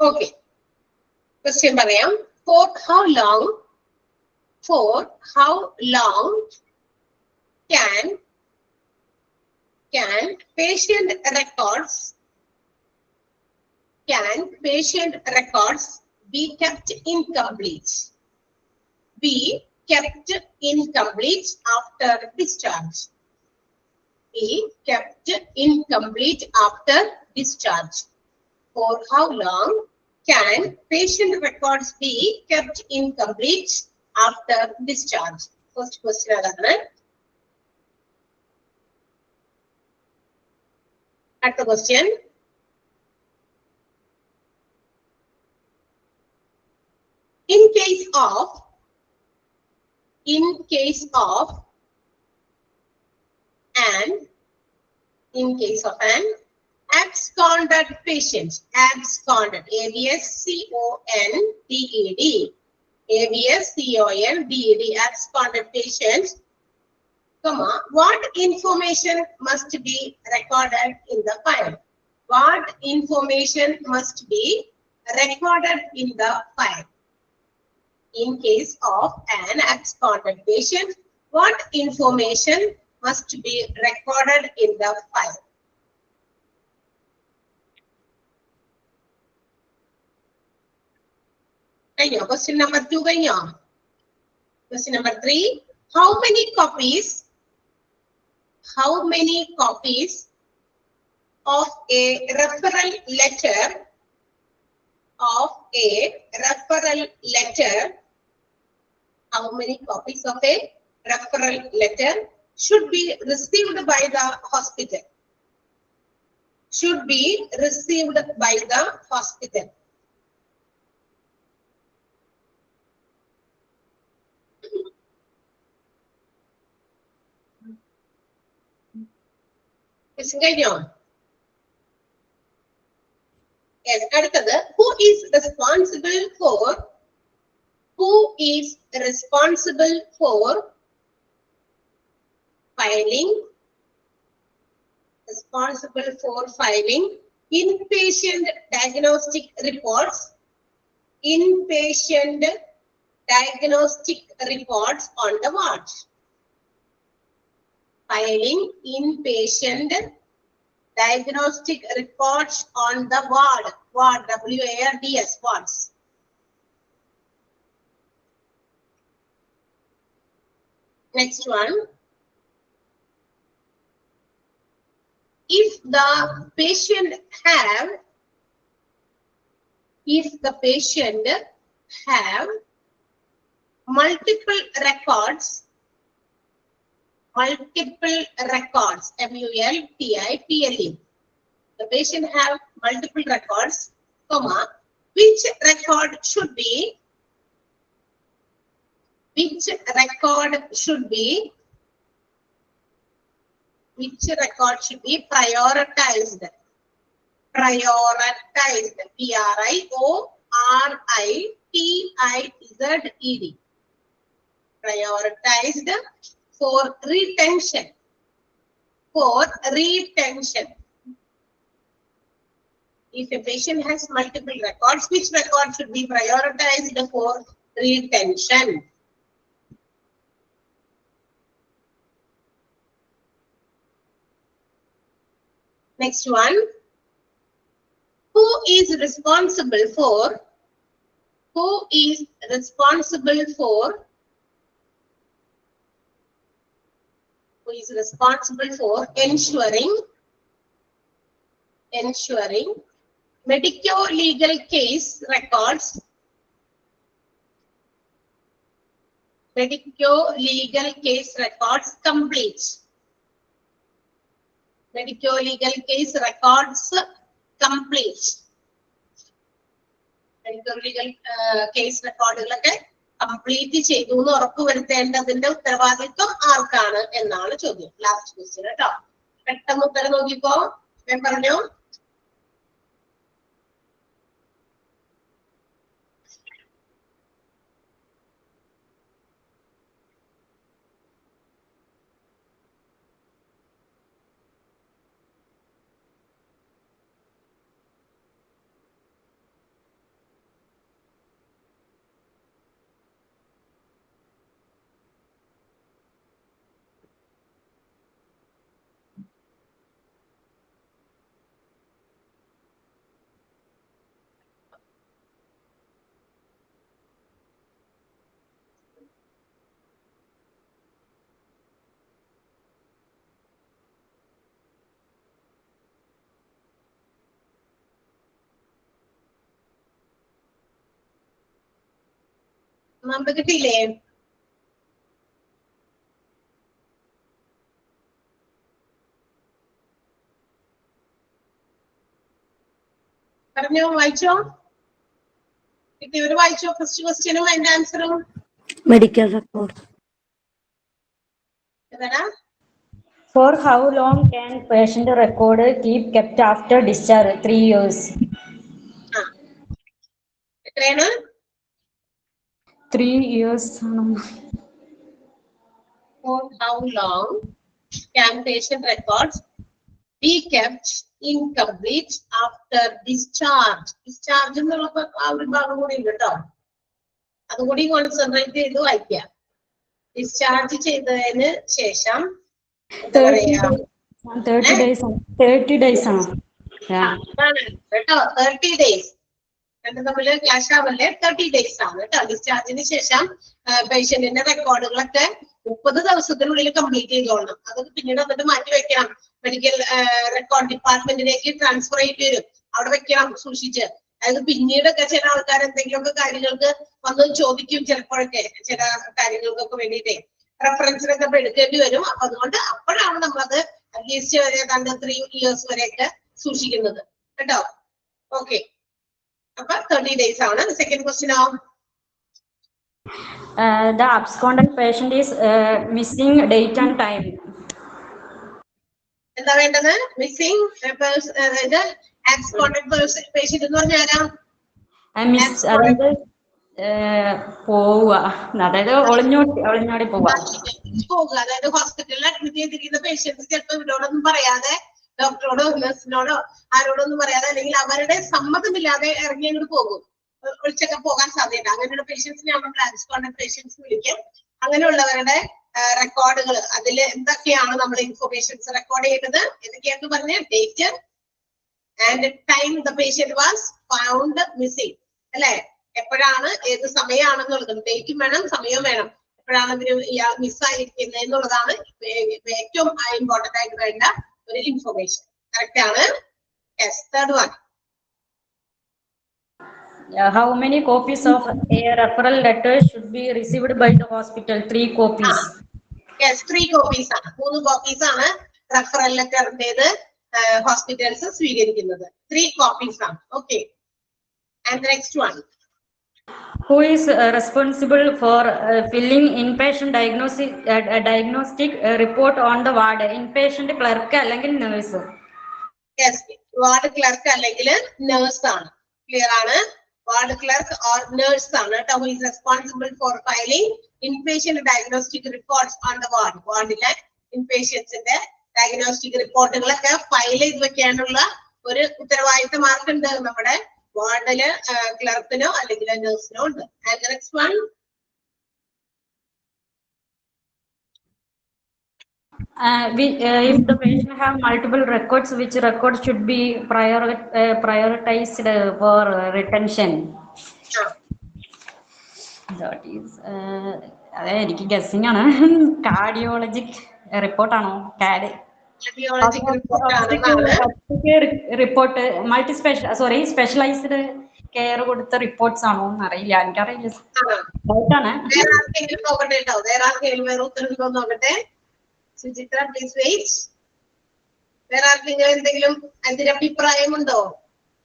ഓക്കെ, ക്വസ്റ്റ്യൻ പറയാം. For how long can patient records be kept incomplete after discharge? For how long can patient records be kept incomplete after discharge? First question adana. At the question, in case of an absconded patient, absconded, ABSCONDED, absconded patient, what information must be recorded in the file? What information must be recorded in the file? In case of an absconded patient, what information must be recorded in the file? Question number 2. Question number 3. How many copies of a referral letter should be received by the hospital? Question കഴിഞ്ഞോ? Yes, അടുത്തത് who is responsible for filing inpatient diagnostic reports on the ward? Filing inpatient diagnostic reports on the ward, WARDS, wards. Next one. If the patient have multiple records, MULTIPLE. The patient have multiple records, which record should be prioritized? Prioritized. Prioritized for retention. If a patient has multiple records, which record should be prioritized for retention? Next one. Who is responsible for ensuring medico-legal case records complete. Medico-legal case records complete. Medico-legal case recordകളൊക്കെ complete ചെയ്തു എന്ന് ഉറപ്പുവരുത്തേണ്ടതിന്റെ ഉത്തരവാദിത്വം ആർക്കാണ് എന്നാണ് ചോദ്യം. Last question കേട്ടോ. പെട്ടെന്ന് ഉത്തരം നോക്കിക്കോ. ഞാൻ പറഞ്ഞു. നമ്പർ കിട്ടിയില്ലേ? പറഞ്ഞോ, വായിച്ചോ. കിട്ടിയവര് വായിച്ചോ. ഫസ്റ്റ് ക്വസ്റ്റ്യനും അതിന്റെ ആൻസറും. Medical record. ഏതാടാ? For how long can patient record keep kept after discharge? 3 years. എത്രയാണ്? 3 years. For how long can patient records be kept incomplete after discharge? Discharge എന്നുള്ള ആ ഒരു ഭാഗം കൂടി ഉണ്ട് കേട്ടോ. അതുകൂടി കോൺസെൻട്രേറ്റ് ചെയ്ത് വായിക്കുക. ഡിസ്ചാർജ് ചെയ്തതിന് ശേഷം 30 days. 30 days ആണ്. കേട്ടോ. 30 days. രണ്ടും തമ്മിൽ ക്ലാഷ് ആവല്ലേ. 30 days ആണ് കേട്ടോ. ഡിസ്ചാർജിന് ശേഷം പേഷ്യന്റിന്റെ റെക്കോർഡുകളൊക്കെ 30 ദിവസത്തിനുള്ളിൽ കംപ്ലീറ്റ് ചെയ്തോളണം. അതൊക്കെ പിന്നീട് വന്നിട്ട് മാറ്റി വെക്കണം. മെഡിക്കൽ റെക്കോർഡ് ഡിപ്പാർട്ട്മെന്റിലേക്ക് ട്രാൻസ്ഫർ ചെയ്ത് വരും. അവിടെ വെക്കണം സൂക്ഷിച്ച്. അതായത് പിന്നീടൊക്കെ ചില ആൾക്കാർ എന്തെങ്കിലുമൊക്കെ കാര്യങ്ങൾക്ക് വന്ന് ചോദിക്കും. ചിലപ്പോഴൊക്കെ ചില കാര്യങ്ങൾക്കൊക്കെ വേണ്ടിയിട്ടേ റെഫറൻസിനൊക്കെ എടുക്കേണ്ടി വരും. അപ്പൊ അതുകൊണ്ട് അപ്പോഴാണ് നമ്മളത് അറ്റ്ലീസ്റ്റ് ഏതാണ്ട് 3 years വരെയൊക്കെ സൂക്ഷിക്കുന്നത് കേട്ടോ. ഓക്കെ. അപ്പൊ 30 days ആണ്. Second ക്വസ്റ്റ്യനോ? The absconded patient is missing date and time. എന്താ വേണ്ടത്? മിസ്സിംഗ് അതായത് absconded patient എന്ന് പറഞ്ഞാൽ ആരാ? അതായത് പോവുക, അതായത് ഒളിഞ്ഞോടി പോവുക. അതായത് ഹോസ്പിറ്റലിൽ അഡ്മിറ്റ് ചെയ്തിരിക്കുന്ന പേഷ്യൻസ് ചിലപ്പോൾ ഇവരോടൊന്നും പറയാതെ, ഡോക്ടറോടോ നഴ്സിനോടോ ആരോടൊന്നും പറയാതെ, അല്ലെങ്കിൽ അവരുടെ സമ്മതമില്ലാതെ ഇറങ്ങി അങ്ങോട്ട് പോകും. ഒളിച്ചൊക്കെ പോകാൻ സാധ്യത. അങ്ങനെയുള്ള പേഷ്യൻസിനെ നമ്മൾ absconded പേഷ്യൻസ് വിളിക്കും. അങ്ങനെയുള്ളവരുടെ റെക്കോർഡുകൾ, അതിൽ എന്തൊക്കെയാണ് നമ്മൾ ഇൻഫോർമേഷൻസ് റെക്കോർഡ് ചെയ്യുന്നത്? എന്തൊക്കെയാണെന്ന് പറഞ്ഞ date and time the patient was found missing അല്ലെ? എപ്പോഴാണ്, ഏത് സമയമാണെന്നുള്ളത്, ഡേറ്റും വേണം, സമയവും വേണം. എപ്പോഴാണ് ഇതിന് മിസ്സായിരിക്കുന്നത് എന്നുള്ളതാണ് ഏറ്റവും ഇമ്പോർട്ടന്റ് ആയിട്ട് വേണ്ട ഒരു ഇൻഫോർമേഷൻ. കറക്റ്റ് ആണ്. Yes. Third one. How many copies of a referral letter should be received by the hospital? 3 copies. Yes, 3 copies ആണ്. 3 copies ആണ് റെഫറൽ ലെറ്ററിന്റേത് ഹോസ്പിറ്റൽസ് സ്വീകരിക്കുന്നത്. 3 copies ആണ്. Okay. And the next one. Who is responsible for filling inpatient diagnostic report on the ward? Inpatient clerk അല്ലെങ്കിൽ nurse? Yes, ward clerk അല്ലെങ്കിൽ nurse ആണ്. Clear ആണ്? Ward clerk or nurse ആണ്. Who is responsible for filing inpatient diagnostic reports on the ward? വാർഡിലെ ഇൻപേഷ്യൻസിന്റെ diagnostic റിപ്പോർട്ടുകളൊക്കെ file ചെയ്ത് വെക്കാനുള്ള ഒരു ഉത്തരവാദിത്തം ആർക്കുണ്ട്? നമ്മുടെ വാർഡില് ക്ലർക്കിനോ അല്ലെങ്കിൽ നഴ്സിനോ ഉണ്ട്. And the next one. If the patient have multiple records, which record should be prioritized for retention? That is, അതെ എനിക്ക് ഗസ്സിംഗ് ആണ്. കാർഡിയോളജിക് റിപ്പോർട്ടാണോ? കാഡ് Radiologic report ആണെന്നാണ്. റിപ്പോർട്ട് സ്പെഷ്യലൈസ്ഡ് കെയർ കൊടുത്ത റിപ്പോർട്ട്സ് ആണോ എന്നറിയില്ല, എനിക്കറിയില്ല. ഡൗട്ടാണ്. വേറെ ആർക്കെങ്കിലും നോക്കട്ടെ കേട്ടോ, വേറെ ആർക്കെങ്കിലും വേറെ ഉത്തരവുണ്ടോ നോക്കട്ടെ. Suchitra please wait. വേറെ ആർക്കെങ്കിലും എന്തെങ്കിലും അതിന്റെ അഭിപ്രായമുണ്ടോ?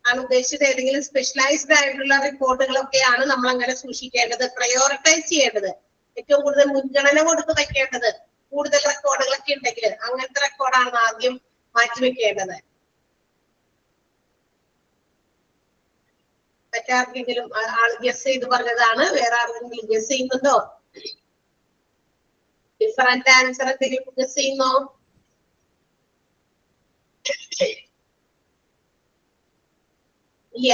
ആണ് ഉദ്ദേശിച്ചത് ഏതെങ്കിലും സ്പെഷ്യലൈസ്ഡ് ആയിട്ടുള്ള റിപ്പോർട്ടുകളൊക്കെയാണ് നമ്മൾ അങ്ങനെ സൂക്ഷിക്കേണ്ടത്, പ്രയോറിറ്റൈസ് ചെയ്യേണ്ടത്, ഏറ്റവും കൂടുതൽ മുൻഗണന കൊടുത്ത് വെക്കേണ്ടത്. കൂടുതൽ റെക്കോർഡുകളൊക്കെ ഉണ്ടെങ്കിൽ അങ്ങനത്തെ റെക്കോർഡാണ് ആദ്യം മാറ്റിവെക്കേണ്ടത്. മറ്റാർക്കെങ്കിലും ആൾ ഗസ് ചെയ്ത് പറഞ്ഞതാണ്, വേറെ ആർക്കെങ്കിലും ഗസ് ചെയ്യുന്നുണ്ടോ? ഡിഫറന്റ് ആൻസർ എന്തെങ്കിലും ഗസ് ചെയ്യുന്നോ? ഇല്ല,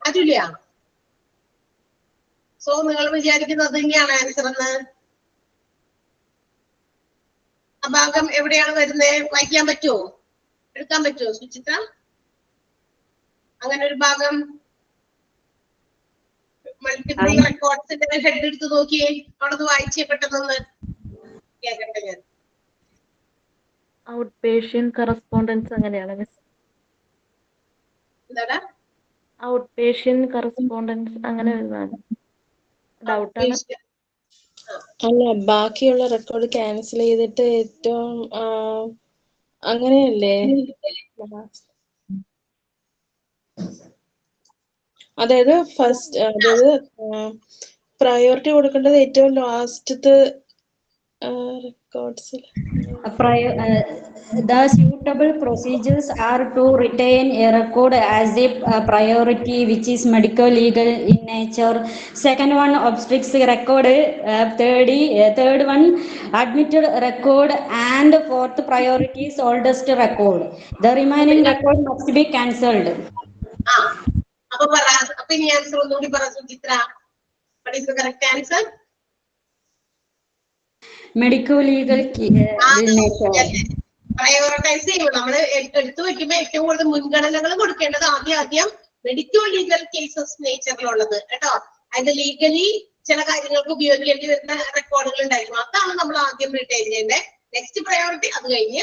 അതില്ല. സോ നിങ്ങൾ വിചാരിക്കുന്നത് തന്നെയാണ് ആൻസർ എന്ന്? ആ ഭാഗം എവിടെയാണ് വരുന്നത്? വായിക്കാൻ പറ്റുമോ? എടുക്കാൻ പറ്റുമോ സുചിത്ര? അങ്ങനെ ഒരു ഭാഗം മൾട്ടിപ്പിൾ റെക്കോർഡ്സിന്റെ ഹെഡ് എടുത്ത് നോക്കിയേ, അവിടെ വായിച്ചേ പെട്ടെന്ന് കേൾക്കട്ടെ ഞാൻ. ഔട്ട് പേഷ്യന്റ് കറസ്പോണ്ടൻസ് അങ്ങനെയാണ് മിസ്. എന്താടാ? ഔട്ട് പേഷ്യന്റ് കറസ്പോണ്ടൻസ് അങ്ങനെ വരുന്നതാണ്. ഡൗട്ടാണ്. അല്ല, ബാക്കിയുള്ള റെക്കോർഡ് ക്യാൻസൽ ചെയ്തിട്ട് ഏറ്റവും അങ്ങനെയല്ലേ? അതായത് ഫസ്റ്റ്, അതായത് പ്രയോറിറ്റി കൊടുക്കേണ്ടത് ഏറ്റവും ലാസ്റ്റത്തെ റെക്കോർഡ്സിൽ. The suitable procedures are to retain a record as a priority, which is medical legal in nature. Second one, obstetrics record. Third one, admitted record, and fourth priority is oldest record. The remaining record must be cancelled. അപ്പൊ ഇനി answer ഒന്നുകൂടി പറ Suchitra. What is the correct answer? Medical legal prioritize ചെയ്യും. നമ്മള് എടുത്തു വെക്കുമ്പോ ഏറ്റവും കൂടുതൽ മുൻഗണനകൾ കൊടുക്കേണ്ടത് ആദ്യം മെഡിക്കോ ലീഗൽ കേസസ് നേച്ചറിലുള്ളത് കേട്ടോ. അതിന്റെ ലീഗലി ചില കാര്യങ്ങൾക്ക് ഉപയോഗിക്കേണ്ടി വരുന്ന റെക്കോർഡുകൾ ഉണ്ടായിരിക്കും, അതാണ് നമ്മൾ ആദ്യം റിട്ടൈൻ ചെയ്യേണ്ടത്. നെക്സ്റ്റ് പ്രയോറിറ്റി അത് കഴിഞ്ഞ്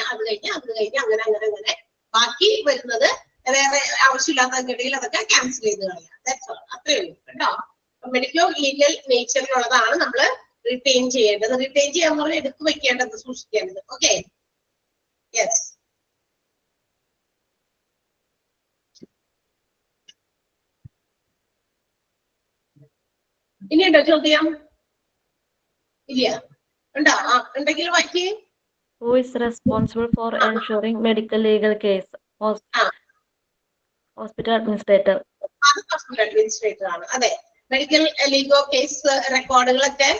അങ്ങനെ ബാക്കി വരുന്നത് വേറെ ആവശ്യമില്ലാത്തതിനിടയിൽ അതൊക്കെ ക്യാൻസൽ ചെയ്ത് കളയാം. അത്രേ ഉള്ളൂ കേട്ടോ. മെഡിക്കോ ലീഗൽ നേച്ചറിലുള്ളതാണ് നമ്മൾ റിട്ടൈൻ ചെയ്യേണ്ടത്. റിട്ടൈൻ ചെയ്യാൻ പറഞ്ഞാൽ എടുത്തു വെക്കേണ്ടത്, സൂക്ഷിക്കേണ്ടത്. Okay, yes. ഇനിയുണ്ടോ ചോദ്യം? ഇല്ല, ഉണ്ടോ? ഉണ്ടെങ്കിൽ വായിക്കേ. Who is responsible for ensuring medical legal case? Hospital administrator. Hospital administrator ആണ്. അതെ, മെഡിക്കൽ ലീഗൽ കേസ് റെക്കോർഡുകളൊക്കെ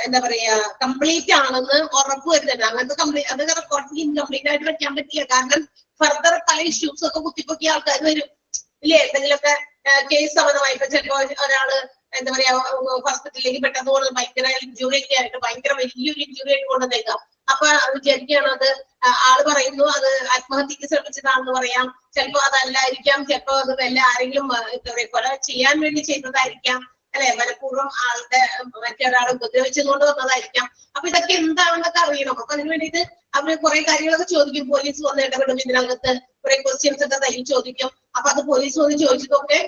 എന്താ പറയാ കംപ്ലീറ്റ് ആണെന്ന് ഉറപ്പ് വരുന്നുണ്ട്. അങ്ങനത്തെ അതൊക്കെ റെക്കോർഡ് ഇൻകംപ്ലീറ്റ് ആയിട്ട് വെക്കാൻ പറ്റില്ല. കാരണം ഫർദർ പല ഇഷ്യൂസ് ഒക്കെ കുത്തിപ്പൊക്കിയ ആൾക്കാർ വരും ഇല്ലേ? എന്തെങ്കിലുമൊക്കെ കേസ് സംബന്ധമായി ഇപ്പൊ ചിലപ്പോ ഒരാള് എന്താ പറയാ ഹോസ്പിറ്റലിലേക്ക് പെട്ടെന്ന് കൊണ്ട് ഭയങ്കര ഇഞ്ചുറി ഒക്കെ ആയിട്ട് ഭയങ്കര വലിയൊരു ഇഞ്ചുറി ആയിട്ട് കൊണ്ടുവന്നേക്കാം. അപ്പൊ വിചാരിക്കുകയാണ് അത് ആള് പറയുന്നു അത് ആത്മഹത്യക്ക് ശ്രമിച്ചതാണെന്ന് പറയാം. ചിലപ്പോ അതല്ലായിരിക്കാം, ചിലപ്പോ അത് വല്ല ആരെങ്കിലും എന്താ പറയാ കൊല ചെയ്യാൻ വേണ്ടി ചെയ്തതായിരിക്കാം, അല്ലെ? മനഃപൂർവ്വം ആളുടെ മറ്റൊരാളെ ഉപദ്രവിച്ചുകൊണ്ട് വന്നതായിരിക്കാം. അപ്പൊ ഇതൊക്കെ എന്താണെന്നൊക്കെ അറിയണം. അപ്പൊ അതിന് വേണ്ടിയിട്ട് അവര് കുറെ കാര്യങ്ങളൊക്കെ ചോദിക്കും. പോലീസ് വന്ന് ഇടപെടും ഇതിനകത്ത്, കുറെ ക്വസ്റ്റ്യൻസ് ഒക്കെ തയ്യും ചോദിക്കും. അപ്പൊ അത് പോലീസ് വന്ന് ചോദിച്ചതൊക്കെ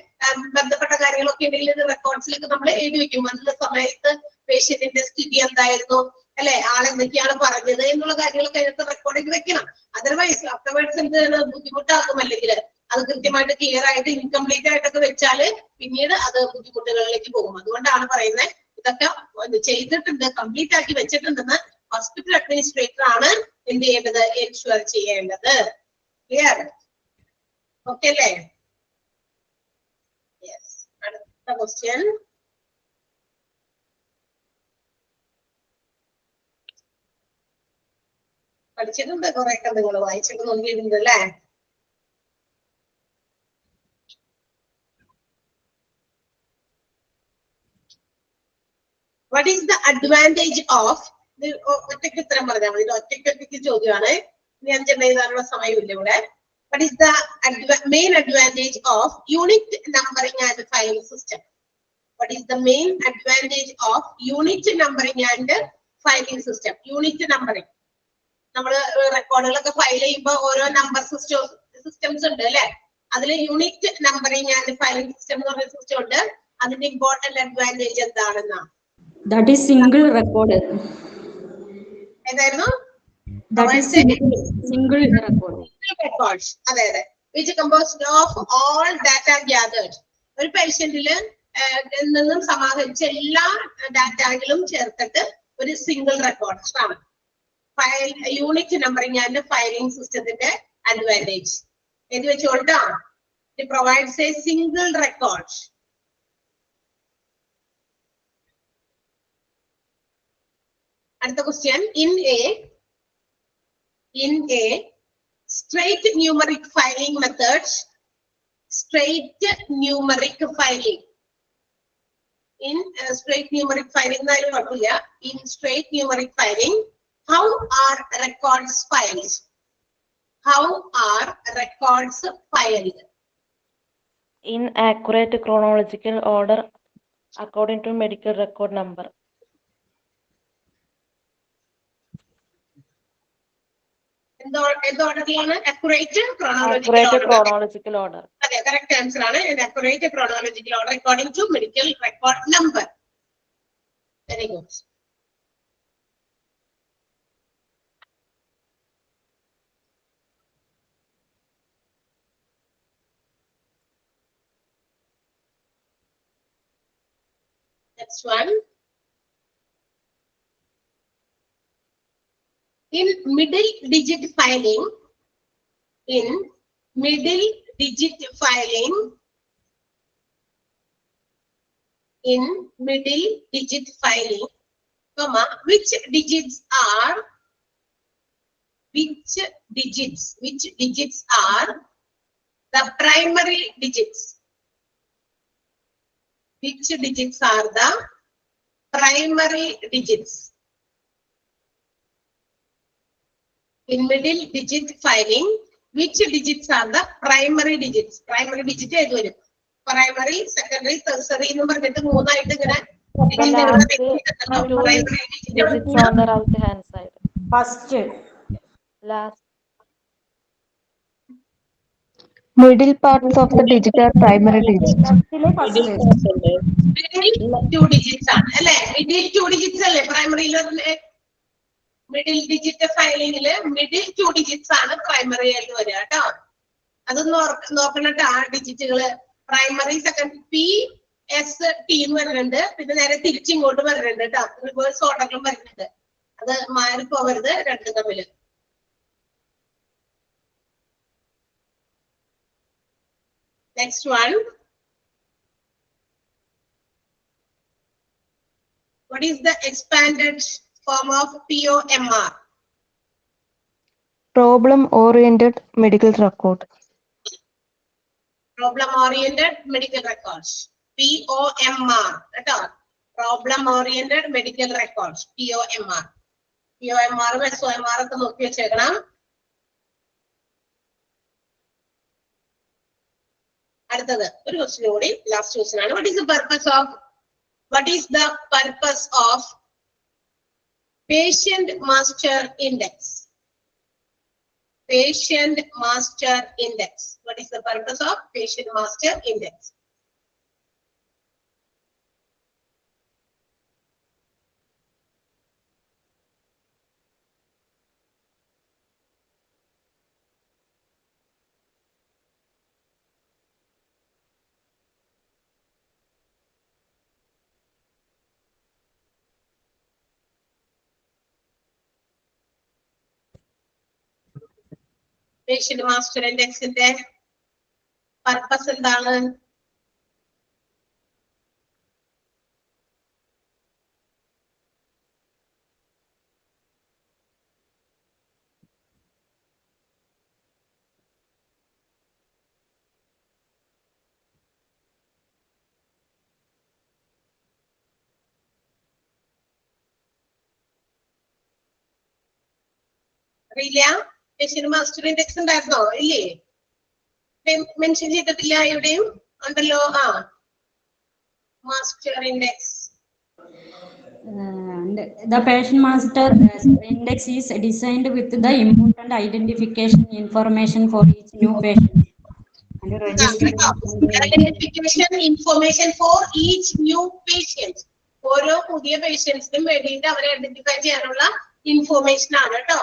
ബന്ധപ്പെട്ട കാര്യങ്ങളൊക്കെ ഉണ്ടെങ്കിൽ റെക്കോർഡ്സിലൊക്കെ നമ്മൾ എഴുതി വെക്കും. അതിന്റെ സമയത്ത് പേഷ്യന്റിന്റെ സ്ഥിതി എന്തായിരുന്നു, അല്ലെ, ആളെന്തൊക്കെയാണ് പറഞ്ഞത് എന്നുള്ള കാര്യങ്ങളൊക്കെ അതിനകത്ത് റെക്കോർഡിൽ വെക്കണം. അതർവൈസ് ആഫ്റ്റർവേർഡ്സ് എന്ത് ബുദ്ധിമുട്ടാക്കും. അല്ലെങ്കിൽ അത് കൃത്യമായിട്ട് ക്ലിയർ ആയിട്ട് ഇൻകംപ്ലീറ്റ് ആയിട്ടൊക്കെ വെച്ചാല് പിന്നീട് അത് ബുദ്ധിമുട്ടുകളിലേക്ക് പോകും. അതുകൊണ്ടാണ് പറയുന്നത് ഇതൊക്കെ ചെയ്തിട്ടുണ്ട്, കംപ്ലീറ്റ് ആക്കി വെച്ചിട്ടുണ്ടെന്ന് ഹോസ്പിറ്റൽ അഡ്മിനിസ്ട്രേറ്റർ ആണ് എന്ത് ചെയ്യേണ്ടത്, എൻഷുർ ചെയ്യേണ്ടത്. ക്ലിയർ? ഓക്കെ അല്ലേ? യെസ്. അടുത്ത ക്വസ്റ്റ്യൻ. പഠിച്ചിട്ടുണ്ട് കുറെയൊക്കെ, നിങ്ങൾ വായിച്ചിട്ട് നോക്കിയിട്ടുണ്ട് അല്ലേ? What is the advantage of ഒറ്റയ്ക്ക് ഉത്തരം പറഞ്ഞാൽ മതി. ഇത് ഒറ്റയ്ക്ക് ചോദ്യമാണ്. ഇനി 5 എഴുതാനുള്ള സമയമില്ല ഇവിടെ. What is the main advantage of unit numbering and filing system? What is the main advantage of unit numbering and filing system? Unit numbering. നമ്മൾ റെക്കോർഡുകളൊക്കെ ഫയൽ ചെയ്യുമ്പോൾ ഓരോ നമ്പർ സിസ്റ്റംസ് ഉണ്ട് അല്ലെ? അതിൽ unit numbering and filing system എന്ന് പറഞ്ഞ system ഉണ്ട്. അതിന്റെ ഇമ്പോർട്ടന്റ് അഡ്വാൻറ്റേജ് എന്താണെന്നാണ്? That is single record. ഏതായിരുന്നു? That is single record. Records. അതെ അതെ. Which composed of all data gathered. ഒരു പേഷ്യന്റില് നിന്നും സമാഹരിച്ച എല്ലാ ഡാറ്റകളും ചേർത്തിട്ട് ഒരു സിംഗിൾ റെക്കോർഡ് ആണ്. File unit numbering and filing സിസ്റ്റത്തിന്റെ അഡ്വാൻറ്റേജ് എഴുതി വെച്ചോളൂ. It provides a single record. അടുത്ത question. In a straight numeric filing method, straight numeric filing. In straight numeric filing എന്നാലും കുഴപ്പമില്ല. In straight numeric filing, how are records filed? How are records filed? In accurate chronological order according to medical record number. എന്ത് ഓർഡറിലാണ്? Accurate chronological order. അതെ, correct answer ആണ്. Accurate chronological order according to medical record number. Very good. Next one. In middle digit filing, comma, which digits are the primary digits? Which digits are the primary digits? In middle digit filing, which digits are the primary digits? Primary digit ഏത് വരും? Primary, secondary, tertiary എന്ന് പറഞ്ഞിട്ട് മൂന്നായിട്ട് ഇങ്ങനെ Digits on the right hand side. First. Last. Middle parts of the digit are primary digits. Middle 2 digits ആണ് അല്ലെ? Middle 2 digits അല്ലേ പ്രൈമറിയിൽ? Middle digit ഫയലിംഗില് middle 2 digits ആണ് പ്രൈമറി ആയിട്ട് വരിക കേട്ടോ. അതൊന്ന് നോക്കണട്ടോ. ആ ഡിജിറ്റുകള് പ്രൈമറി, സെക്കൻഡ്, PST എന്ന് വരുന്നുണ്ട്. പിന്നെ നേരെ തിരിച്ചിങ്ങോട്ട് വരുന്നുണ്ട് കേട്ടോ. റിവേഴ്സ് ഓർഡറിലും വരുന്നുണ്ട്. അത് മാറിപ്പോവരുത് രണ്ടും തമ്മില്. Next one. What is the expanded form of POMR? Problem oriented medical record. Problem oriented medical records. POMR. കേട്ടോ. Problem oriented medical records. POMR. POMR SOMR ഒക്കെ നോക്കി വെച്ചേക്കണം. അടുത്തത് ഒരു ക്വസ്റ്റ്യൻ കൂടി, ലാസ്റ്റ് ക്വസ്റ്റ്യൻ ആണ്. What is the purpose of patient master index? Patient master index. What is the purpose of patient master index? Patient master ഇൻഡെക്സിന്റെ purpose എന്താണ്? അറിയില്ല? പേഷ്യന്റ് മാസ്റ്റർ ഇൻഡെക്സ് ഉണ്ടായിരുന്നോ? ഇല്ലേ? മെൻഷൻ ചെയ്തിട്ടില്ല എവിടെയും? ഉണ്ടല്ലോ. Master index. The patient master index is designed with the important identification information for each new patient and registered. Identification information for each new patient. ഓരോ പുതിയ പേഷ്യൻസിനും വേണ്ടിയിട്ട് അവരെ ഐഡന്റിഫൈ ചെയ്യാനുള്ള ഇൻഫോർമേഷൻ ആണ് കേട്ടോ.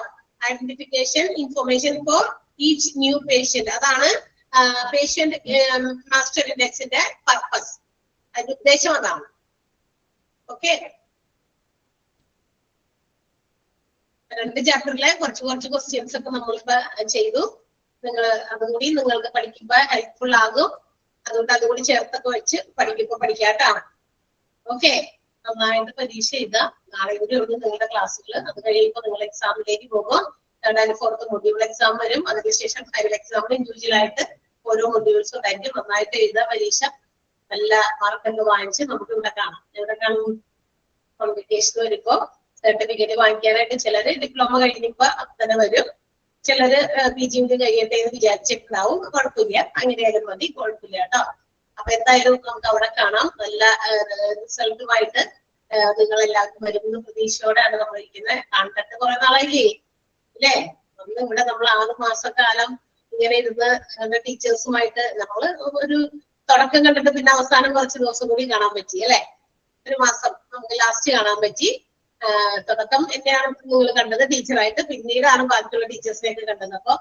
Identification information for each new patient. അതാണ് patient master ഇൻഡെക്സിന്റെ purpose. അതിന്റെ ഉദ്ദേശം അതാണ്. ഓക്കെ, 2 ചാപ്റ്ററിലെ കുറച്ച് ക്വസ്റ്റ്യൻസ് ഒക്കെ നമ്മളിപ്പോ ചെയ്തു. നിങ്ങൾ അതുകൂടി നിങ്ങൾക്ക് പഠിക്കുമ്പോ ഹെൽപ്ഫുൾ ആകും. അതുകൊണ്ട് അതുകൂടി ചേർത്തൊക്കെ വെച്ച് പഠിക്കാട്ടോ. ഓക്കെ, നന്നായിട്ട് പരീക്ഷ എഴുതാം. നാളെ കൂടി ഉള്ളൂ നിങ്ങളുടെ ക്ലാസ്സുകൾ. അത് കഴിയുമ്പോൾ നിങ്ങൾ എക്സാമിലേക്ക് പോകും. 3rd and 4th module exam വരും. അതിനുശേഷം ഫൈനൽ എക്സാമിന് ഇൻഡിവിജ്വൽ ആയിട്ട് ഓരോ മൊഡ്യൂൾസും ഉണ്ടായിരിക്കും. നന്നായിട്ട് എഴുതാം പരീക്ഷ. നല്ല മാർക്കൊക്കെ വാങ്ങിച്ച് നമുക്ക് ഇവിടെ കാണാം. എവിടെ കാണും? കോൺവെക്കേഷൻ വരുമ്പോ സർട്ടിഫിക്കറ്റ് വാങ്ങിക്കാനായിട്ട് ചിലര് ഡിപ്ലോമ കഴിഞ്ഞപ്പോ തന്നെ വരും. ചിലര് PG കഴിയട്ടെ എന്ന് വിചാരിച്ചിട്ടുണ്ടാവും. കുഴപ്പമില്ല, അങ്ങനെയായാലും മതി, കുഴപ്പമില്ല കേട്ടോ. അപ്പൊ എന്തായാലും നമുക്ക് അവിടെ കാണാം. നല്ല റിസൾട്ടുമായിട്ട് നിങ്ങൾ എല്ലാവർക്കും വരുന്ന പ്രതീക്ഷയോടെയാണ് നമ്മൾ ഇരിക്കുന്നത്. കണ്ടിട്ട് കുറെ നാളായില്ലേ അല്ലേ? ഒന്ന് ഇവിടെ നമ്മൾ 6 മാസക്കാലം ഇങ്ങനെ ഇരുന്ന് ടീച്ചേഴ്സുമായിട്ട് നമ്മള് ഒരു തുടക്കം കണ്ടിട്ട് പിന്നെ അവസാനം കുറച്ച് ദിവസം കൂടി കാണാൻ പറ്റി അല്ലെ? 1 മാസം നമുക്ക് ലാസ്റ്റ് കാണാൻ പറ്റി. തുടക്കം എന്നെയാണ് നിങ്ങൾ കണ്ടത് ടീച്ചറായിട്ട്, പിന്നീടാണ് ബാക്കിയുള്ള ടീച്ചേഴ്സിനെയൊക്കെ കണ്ടത്. അപ്പൊ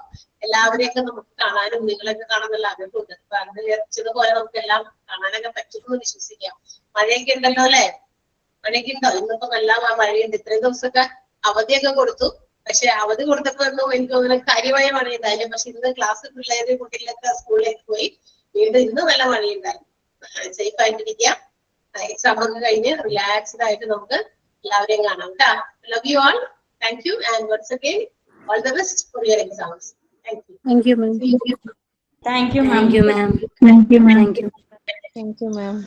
എല്ലാവരെയൊക്കെ നമുക്ക് കാണാനും നിങ്ങളെയൊക്കെ കാണാൻ നല്ല ആഗ്രഹമുണ്ട്. അപ്പൊ അത് വിചാരിച്ചതുപോലെ നമുക്ക് എല്ലാം കാണാനൊക്കെ പറ്റുമെന്ന് വിശ്വസിക്കാം. മഴയൊക്കെ ഉണ്ടല്ലോ അല്ലെ? മഴയൊക്കെ ഉണ്ടോ? ഇന്നിപ്പോ നല്ല മഴയുണ്ട്. ഇത്രയും ദിവസമൊക്കെ അവധിയൊക്കെ കൊടുത്തു. പക്ഷെ അവധി കൊടുത്തപ്പോ ഒന്നും എനിക്ക് തോന്നുന്നു കാര്യമായ മഴയുണ്ടായില്ല. പക്ഷെ ഇന്ന് ക്ലാസ് പിള്ളേര് കുട്ടികളൊക്കെ സ്കൂളിലേക്ക് പോയി. വീണ്ടും ഇന്ന് നല്ല മഴയുണ്ടായിരുന്നു. സേഫ് ആയിട്ടിരിക്കാം. എക്സാം ഒക്കെ കഴിഞ്ഞ് റിലാക്സ്ഡ് ആയിട്ട് നമുക്ക് എല്ലാവരെയും കാണാം കേട്ടോ. Love you all. Thank you and once again all the best for your exams. Thank you. Thank you, ma'am. Thank you, ma'am. Thank you, ma'am. Thank you, ma'am. Thank you. Thank you, ma'am.